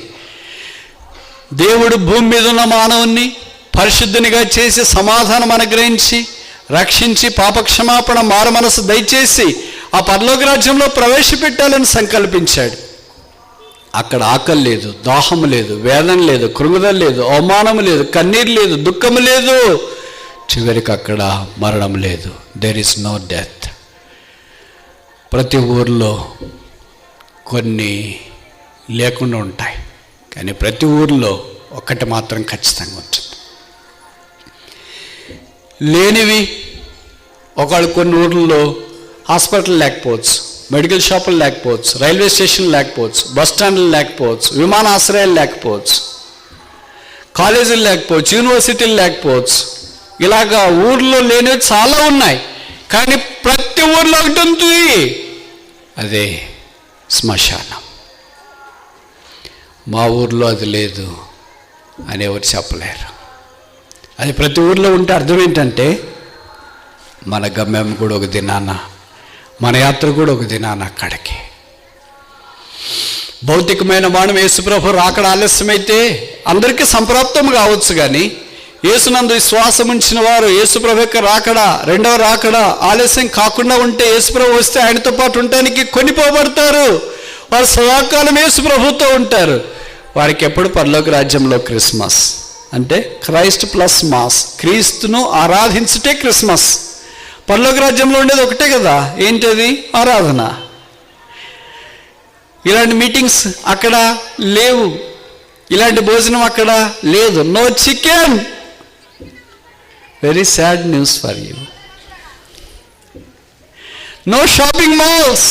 దేవుడు భూమి మీద ఉన్న మానవుణ్ణి పరిశుద్ధునిగా చేసి సమాధానం అనుగ్రహించి రక్షించి పాపక్షమాపణ మారు మనసు దయచేసి ఆ పరలోక రాజ్యంలో ప్రవేశపెట్టాలని సంకల్పించాడు. అక్కడ ఆకలి లేదు, దాహము లేదు, వేదన లేదు, కృంగుదల లేదు, అవమానం లేదు, కన్నీరు లేదు, దుఃఖము లేదు, చివరికి అక్కడ మరణం లేదు. There is no death. ప్రతి ఊర్లో కొన్ని లేకుండా ఉంటాయి, కానీ ప్రతి ఊర్లో ఒక్కటి మాత్రం ఖచ్చితంగా ఉంటుంది. లేనివి ఒకళ్ళు కొన్ని ఊర్లలో హాస్పిటల్ లేకపోవచ్చు, మెడికల్ షాపులు లేకపోవచ్చు, రైల్వే స్టేషన్ లేకపోవచ్చు, బస్ స్టాండ్లు లేకపోవచ్చు, విమానాశ్రయాలు లేకపోవచ్చు, కాలేజీలు లేకపోవచ్చు, యూనివర్సిటీలు లేకపోవచ్చు. ఇలాగా ఊర్లో లేనివి చాలా ఉన్నాయి, కానీ ప్రతి ఊర్లో ఒకటి ఉంటుంది, అదే శ్మశానం. మా ఊర్లో అది లేదు అని ఎవరు చెప్పలేరు. అది ప్రతి ఊర్లో ఉంటే అర్థం ఏంటంటే, మన గమ్యం కూడా ఒక దినాన, మన యాత్ర కూడా ఒక దినాన అక్కడికి. భౌతికమైన మానవ యేసుప్రభు రాకడ ఆలస్యమైతే అందరికీ సంప్రాప్తం కావచ్చు, కానీ యేసునందు విశ్వాసం ఉంచిన వారు యేసుప్రభు యొక్క రాకడ, రెండవ రాకడ ఆలస్యం కాకుండా ఉంటే, యేసుప్రభు వస్తే ఆయనతో పాటు ఉండటానికి కొనిపోబడతారు. వారు సదాకాలం యేసుప్రభుతో ఉంటారు. వారికి ఎప్పుడు పరలోక రాజ్యంలో క్రిస్మస్ అంటే క్రైస్ట్ ప్లస్ మాస్, క్రీస్తును ఆరాధించుటే క్రిస్మస్. పరలోక రాజ్యంలో ఉండేది ఒకటే కదా, ఏంటది? ఆరాధన. ఇలాంటి మీటింగ్స్ అక్కడ లేవు. ఇలాంటి భోజనం అక్కడ లేదు. No chicken. Very sad news for you. No shopping malls.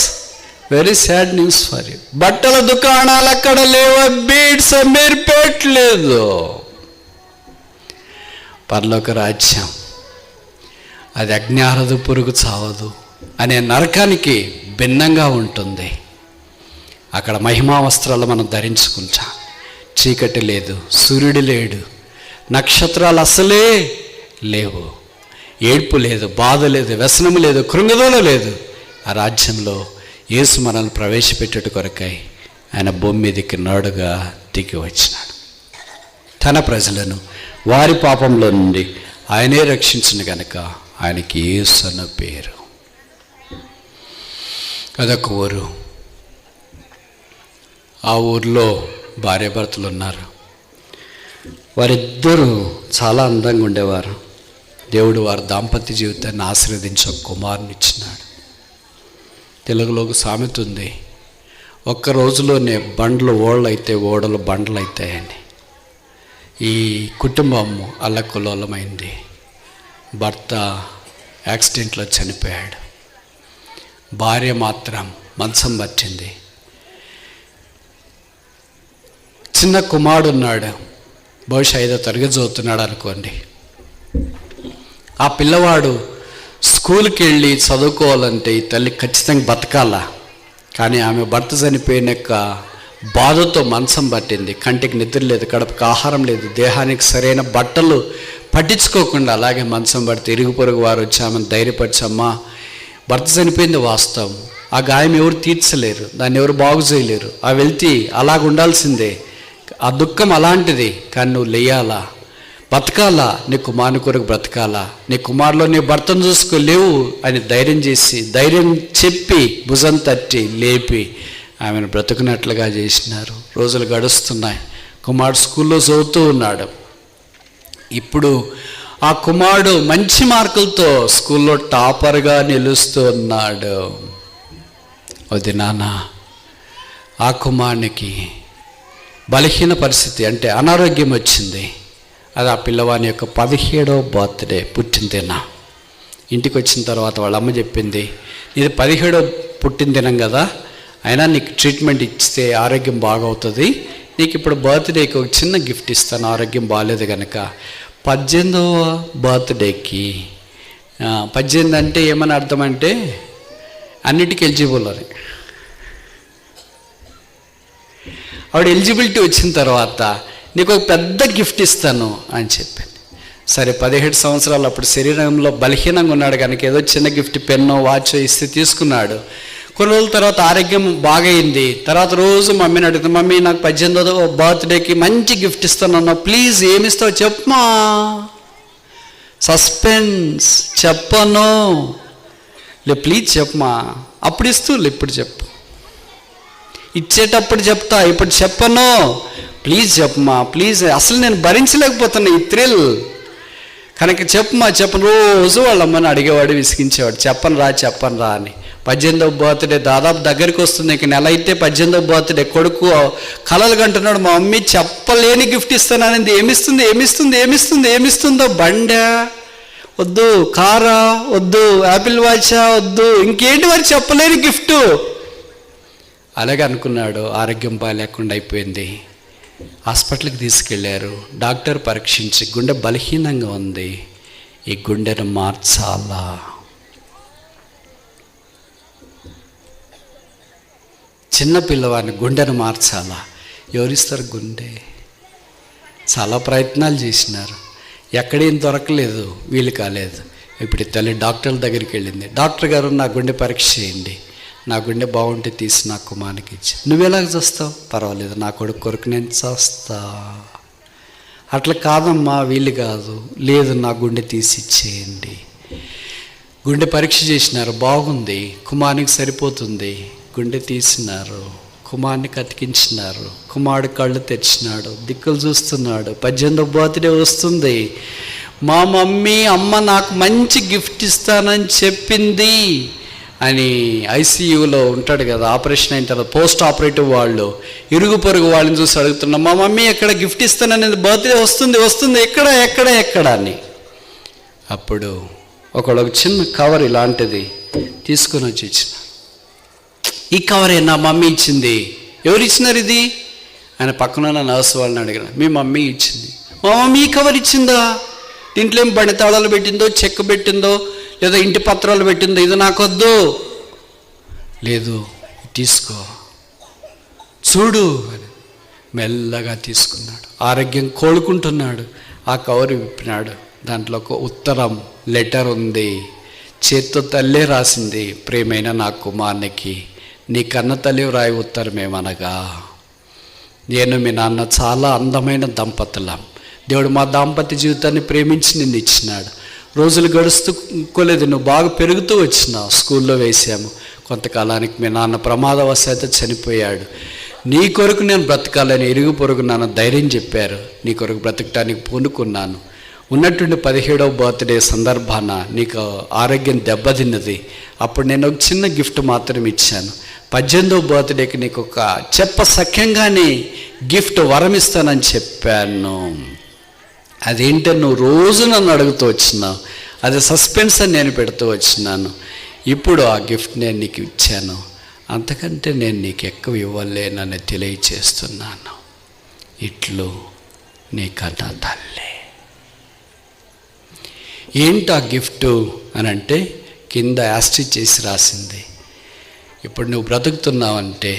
Very sad news for you. బట్టల దుకాణాలు అక్కడ లేవు. బీడ్స్ అమీర్పేట్ లేదు. పరలోక రాజ్యం అది అజ్ఞానదు, పురుగు చావదు అనే నరకానికి భిన్నంగా ఉంటుంది. అక్కడ మహిమా వస్త్రాలు మనం ధరించుకుంటాం. చీకటి లేదు, సూర్యుడు లేడు, నక్షత్రాలు అసలే లేవు, ఏడ్పు లేదు, బాధ లేదు, వ్యసనము లేదు, కృంగదోళ లేదు. ఆ రాజ్యంలో యేసు మనల్ని ప్రవేశపెట్టేట కొరకై ఆయన భూమి మీదకి నాడుగా దిగి వచ్చినాడు. తన ప్రజలను వారి పాపంలో నుండి ఆయనే రక్షించిన గనక ఆయనకి యేసు అన్న పేరు. అదొక ఊరు. ఆ ఊర్లో భార్యాభర్తలు ఉన్నారు. వారిద్దరూ చాలా అందంగా ఉండేవారు. దేవుడు వారి దాంపత్య జీవితాన్ని ఆశీర్వదించి ఒక కుమారుని ఇచ్చినాడు. తెలుగులో ఒక సామెత ఉంది, ఒక్క రోజులోనే బండ్లు ఓళ్ళు అయితే ఓడలు బండ్లు అవుతాయని. ఈ కుటుంబం అల్లకల్లోలమైంది. భర్త యాక్సిడెంట్లో చనిపోయాడు. భార్య మాత్రం మంచం పట్టింది. చిన్న కుమారుడు ఉన్నాడు, బహుశా 5వ తరగతి చదువుతున్నాడు అనుకోండి. ఆ పిల్లవాడు స్కూల్కి వెళ్ళి చదువుకోవాలంటే ఈ తల్లి ఖచ్చితంగా బతకాలా. కానీ ఆమె భర్త చనిపోయినాక బాధతో మంచం పట్టింది. కంటికి నిద్ర లేదు, కడుపుకి ఆహారం లేదు, దేహానికి సరైన బట్టలు పట్టించుకోకుండా అలాగే మంచం పడితే ఇరుగు పొరుగు వారు వచ్చి ఆమెను ధైర్యపరిచమ్మా, భర్త చనిపోయింది వాస్తవం, ఆ గాయం ఎవరు తీర్చలేరు, దాన్ని ఎవరు బాగు చేయలేరు, ఆ వెళ్తి అలాగ ఉండాల్సిందే, ఆ దుఃఖం అలాంటిది, కానీ నువ్వు లేయాలా, బతకాలా, నీ కుమారుని కొరకు బ్రతకాలా, నీ కుమారులో నీ భర్తను చూసుకోలేవు అని ధైర్యం చెప్పి భుజం తట్టి లేపి ఆమెను బ్రతుకున్నట్లుగా చేసినారు. రోజులు గడుస్తున్నాయి. కుమారుడు స్కూల్లో చదువుతూ ఉన్నాడు. ఇప్పుడు ఆ కుమారుడు మంచి మార్కులతో స్కూల్లో టాపర్గా నిలుస్తూ ఉన్నాడు. అది నాన్న, ఆ కుమారునికి బలహీన పరిస్థితి అంటే అనారోగ్యం వచ్చింది. అది ఆ పిల్లవాని యొక్క 17వ బర్త్డే, పుట్టినదిన. ఇంటికి వచ్చిన తర్వాత వాళ్ళ అమ్మ చెప్పింది, ఇది 17వ పుట్టినదినం కదా, అయినా నీకు ట్రీట్మెంట్ ఇస్తే ఆరోగ్యం బాగవుతుంది, నీకు ఇప్పుడు బర్త్డేకి ఒక చిన్న గిఫ్ట్ ఇస్తాను, ఆరోగ్యం బాగాలేదు కనుక. 18వ బర్త్డేకి 18 అంటే ఏమని అర్థం అంటే అన్నిటికీ ఎలిజిబుల్ అని. ఆవిడ ఎలిజిబిలిటీ వచ్చిన తర్వాత నీకు ఒక పెద్ద గిఫ్ట్ ఇస్తాను అని చెప్పింది. సరే, 17 సంవత్సరాలు అప్పుడు శరీరంలో బలహీనంగా ఉన్నాడు కనుక ఏదో చిన్న గిఫ్ట్, పెన్నో వాచ్ ఇస్తే తీసుకున్నాడు. కొన్ని రోజుల తర్వాత ఆరోగ్యం బాగైంది. తర్వాత రోజు మమ్మీని అడుగుతాను, మమ్మీ నాకు 18వ బర్త్డేకి మంచి గిఫ్ట్ ఇస్తానన్నా, ప్లీజ్ ఏమిస్తావు చెప్పమా. సస్పెన్స్, చెప్పను లే, ప్లీజ్ చెప్పమా. అప్పుడు ఇస్తూ ఇప్పుడు చెప్పు, ఇచ్చేటప్పుడు చెప్తా, ఇప్పుడు చెప్పను, ప్లీజ్ చెప్పమా, ప్లీజ్, అసలు నేను భరించలేకపోతున్నా ఈ థ్రిల్ కనుక చెప్పమా, చెప్పను. రోజు వాళ్ళ అమ్మని అడిగేవాడు, విసిగించేవాడు, చెప్పను రా అని. 18వ బర్త్డే దాదాపు దగ్గరికి వస్తుంది. ఇంక నెల అయితే 18వ బర్త్డే. కొడుకు కలలు కంటున్నాడు, మా మమ్మీ చెప్పలేని గిఫ్ట్ ఇస్తానని. ఏమిస్తుందో బండా వద్దు, కారా వద్దు, యాపిల్ వాచా వద్దు, ఇంకేంటి వారు చెప్పలేని గిఫ్ట్. అలాగే అనుకున్నాడు. ఆరోగ్యం బాగాలేకుండా అయిపోయింది. హాస్పిటల్కి తీసుకెళ్ళారు. డాక్టర్ పరీక్షించి గుండె బలహీనంగా ఉంది, ఈ గుండెను మార్చాలా. చిన్న పిల్లవాడిని గుండెను మార్చాలా, ఎవరిస్తారు గుండె? చాలా ప్రయత్నాలు చేసినారు, ఎక్కడేం దొరకలేదు, వీలు కాలేదు. ఇప్పుడు తల్లి డాక్టర్ల దగ్గరికి వెళ్ళింది. డాక్టర్ గారు, నా గుండె పరీక్ష చేయండి, నా గుండె బాగుంటే తీసి నా కుమారునికి ఇచ్చి. నువ్వెలాగ చేస్తావు? పర్వాలేదు, నా కొడుకు కొరకు నేను చేస్తా. అట్లా కాదమ్మా, వీలు కాదు. లేదు, నా గుండె తీసి ఇచ్చేయండి. గుండె పరీక్ష చేసినారు, బాగుంది, కుమారునికి సరిపోతుంది. గుండె తీసినారు, కుమారునికి అతికించినారు. కుమారుడు కళ్ళు తెచ్చినాడు, దిక్కులు చూస్తున్నాడు. 18వ బర్త్డే వస్తుంది. మా అమ్మ నాకు మంచి గిఫ్ట్ ఇస్తానని చెప్పింది అని ఐసీయూలో ఉంటాడు కదా, ఆపరేషన్ అయిన తర్వాత పోస్ట్ ఆపరేటివ్ వాళ్ళు ఇరుగు పొరుగు వాళ్ళని చూసి అడుగుతున్నా, మా మమ్మీ ఎక్కడ గిఫ్ట్ ఇస్తాననేది, బర్త్డే వస్తుంది ఎక్కడ అని. అప్పుడు ఒక చిన్న కవర్ ఇలాంటిది తీసుకొని వచ్చి ఇచ్చిన. ఈ కవరే నా మమ్మీ ఇచ్చింది. ఎవరు ఇచ్చినారు ఇది? ఆయన పక్కన నర్సు వాళ్ళని అడిగాను. మీ మమ్మీ ఇచ్చింది. మా మమ్మీ ఈ కవర్ ఇచ్చిందా? దీంట్లో ఏం బండి తాళాలు పెట్టిందో, చెక్ పెట్టిందో, లేదా ఇంటి పత్రాలు పెట్టిందో, ఇది నాకొద్దు. లేదు, తీసుకో చూడు అని మెల్లగా తీసుకున్నాడు. ఆరోగ్యం కోలుకుంటున్నాడు. ఆ కవర్ విప్పినాడు. దాంట్లో ఒక ఉత్తరం, లెటర్ ఉంది. చేత్తో తల్లే రాసింది, ప్రేమైన నా కుమారునికి నీ కన్న తల్లి వ్రాయి ఉత్తరమేమనగా, నేను మీ నాన్న చాలా అందమైన దంపతులం. దేవుడు మా దాంపత్య జీవితాన్ని ప్రేమించి నిన్ను ఇచ్చినాడు. రోజులు గడుస్తుకోలేదు, నువ్వు బాగా పెరుగుతూ వచ్చినావు. స్కూల్లో వేసాము. కొంతకాలానికి మీ నాన్న ప్రమాదవశాత్తు చనిపోయాడు. నీ కొరకు నేను బ్రతకాలని ఇరుగు పొరుగు నాన్న ధైర్యం చెప్పారు. నీ కొరకు బ్రతకటానికి పూనుకున్నాను. ఉన్నటువంటి 17వ బర్త్డే సందర్భాన నీకు ఆరోగ్యం దెబ్బతిన్నది. అప్పుడు నేను ఒక చిన్న గిఫ్ట్ మాత్రం ఇచ్చాను. 18వ బర్త్డేకి నీకు ఒక సఖ్యంగానే గిఫ్ట్ వరం ఇస్తానని చెప్పాను. అదేంటో నువ్వు రోజు నన్ను అడుగుతూ వచ్చినావు. అది సస్పెన్స్ అని నేను పెడుతూ వచ్చినాను. ఇప్పుడు ఆ గిఫ్ట్ నేను నీకు ఇచ్చాను. అంతకంటే నేను నీకు ఎక్కువ ఇవ్వలేనని తెలియచేస్తున్నాను. ఇట్లు నీ కన్న తల్లి. ఏంటి ఆ గిఫ్ట్ అని అంటే, కింద యాస్టిచ్ చేసి రాసింది, ఇప్పుడు నువ్వు బ్రతుకుతున్నావంటే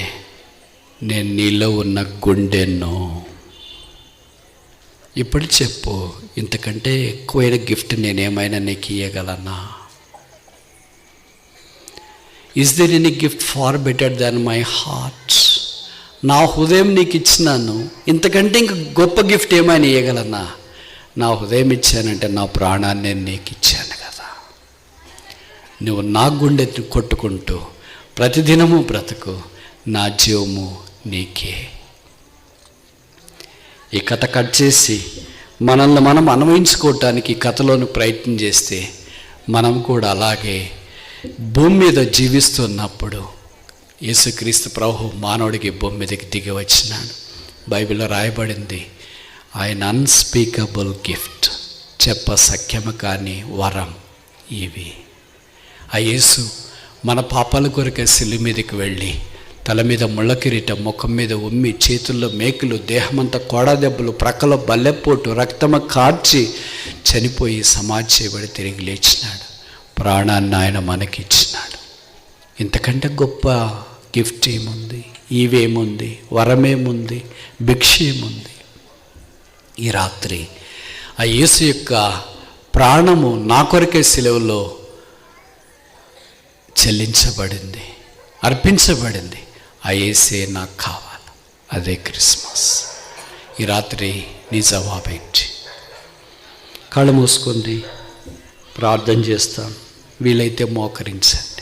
నేను నీలో ఉన్న గుండెను. ఇప్పుడు చెప్పు, ఇంతకంటే ఎక్కువైన గిఫ్ట్ నేనేమైనా నీకు ఇవ్వగలనా? Is there any gift far better than my heart? నా హృదయం నీకు ఇచ్చినాను, ఇంతకంటే ఇంక గొప్ప గిఫ్ట్ ఏమైనా ఇవ్వగలనా? నా హృదయం ఇచ్చానంటే నా ప్రాణాన్ని నేను నీకు ఇచ్చాను కదా. నువ్వు నా గుండెని కొట్టుకుంటూ ప్రతిదినము బ్రతుకు, నా జీవము నీకే. ఈ కథ కట్ చేసి మనల్ని మనం అన్వయించుకోవటానికి ఈ కథలోని ప్రయత్నం చేస్తే మనం కూడా అలాగే భూమి మీద జీవిస్తున్నప్పుడు యేసుక్రీస్తు ప్రభు మానవుడికి భూమి మీదకి దిగి వచ్చినాడు. బైబిల్లో రాయబడింది, ఆయన అన్స్పీకబుల్ గిఫ్ట్, సఖ్యము కాని వరం ఇవి. ఆ యేసు మన పాపాల కొరకే శిలువ మీదకి వెళ్ళి తల మీద ముళ్ళ కిరీటం, ముఖం మీద ఉమ్మి, చేతుల్లో మేకులు, దేహమంతా కోడదెబ్బలు, ప్రక్కలో బల్లెపోటు, రక్తము కార్చి చనిపోయి సమాధి చేయబడి తిరిగి లేచినాడు. ప్రాణాన్ని ఆయన మనకిచ్చినాడు. ఇంతకంటే గొప్ప గిఫ్ట్ ఏముంది? ఈవేముంది? వరమేముంది? భిక్ష ఏముంది? ఈ రాత్రి ఆ యేసు యొక్క ప్రాణము నా కొరకే సిలువలో చెల్లించబడింది, అర్పించబడింది. ఆ యేసే నాకు కావాలి. అదే క్రిస్మస్. ఈ రాత్రి నీ జవాబేంటి? కళ్ళు మూసుకుంది ప్రార్థన చేస్తాం. వీలైతే మోకరించండి.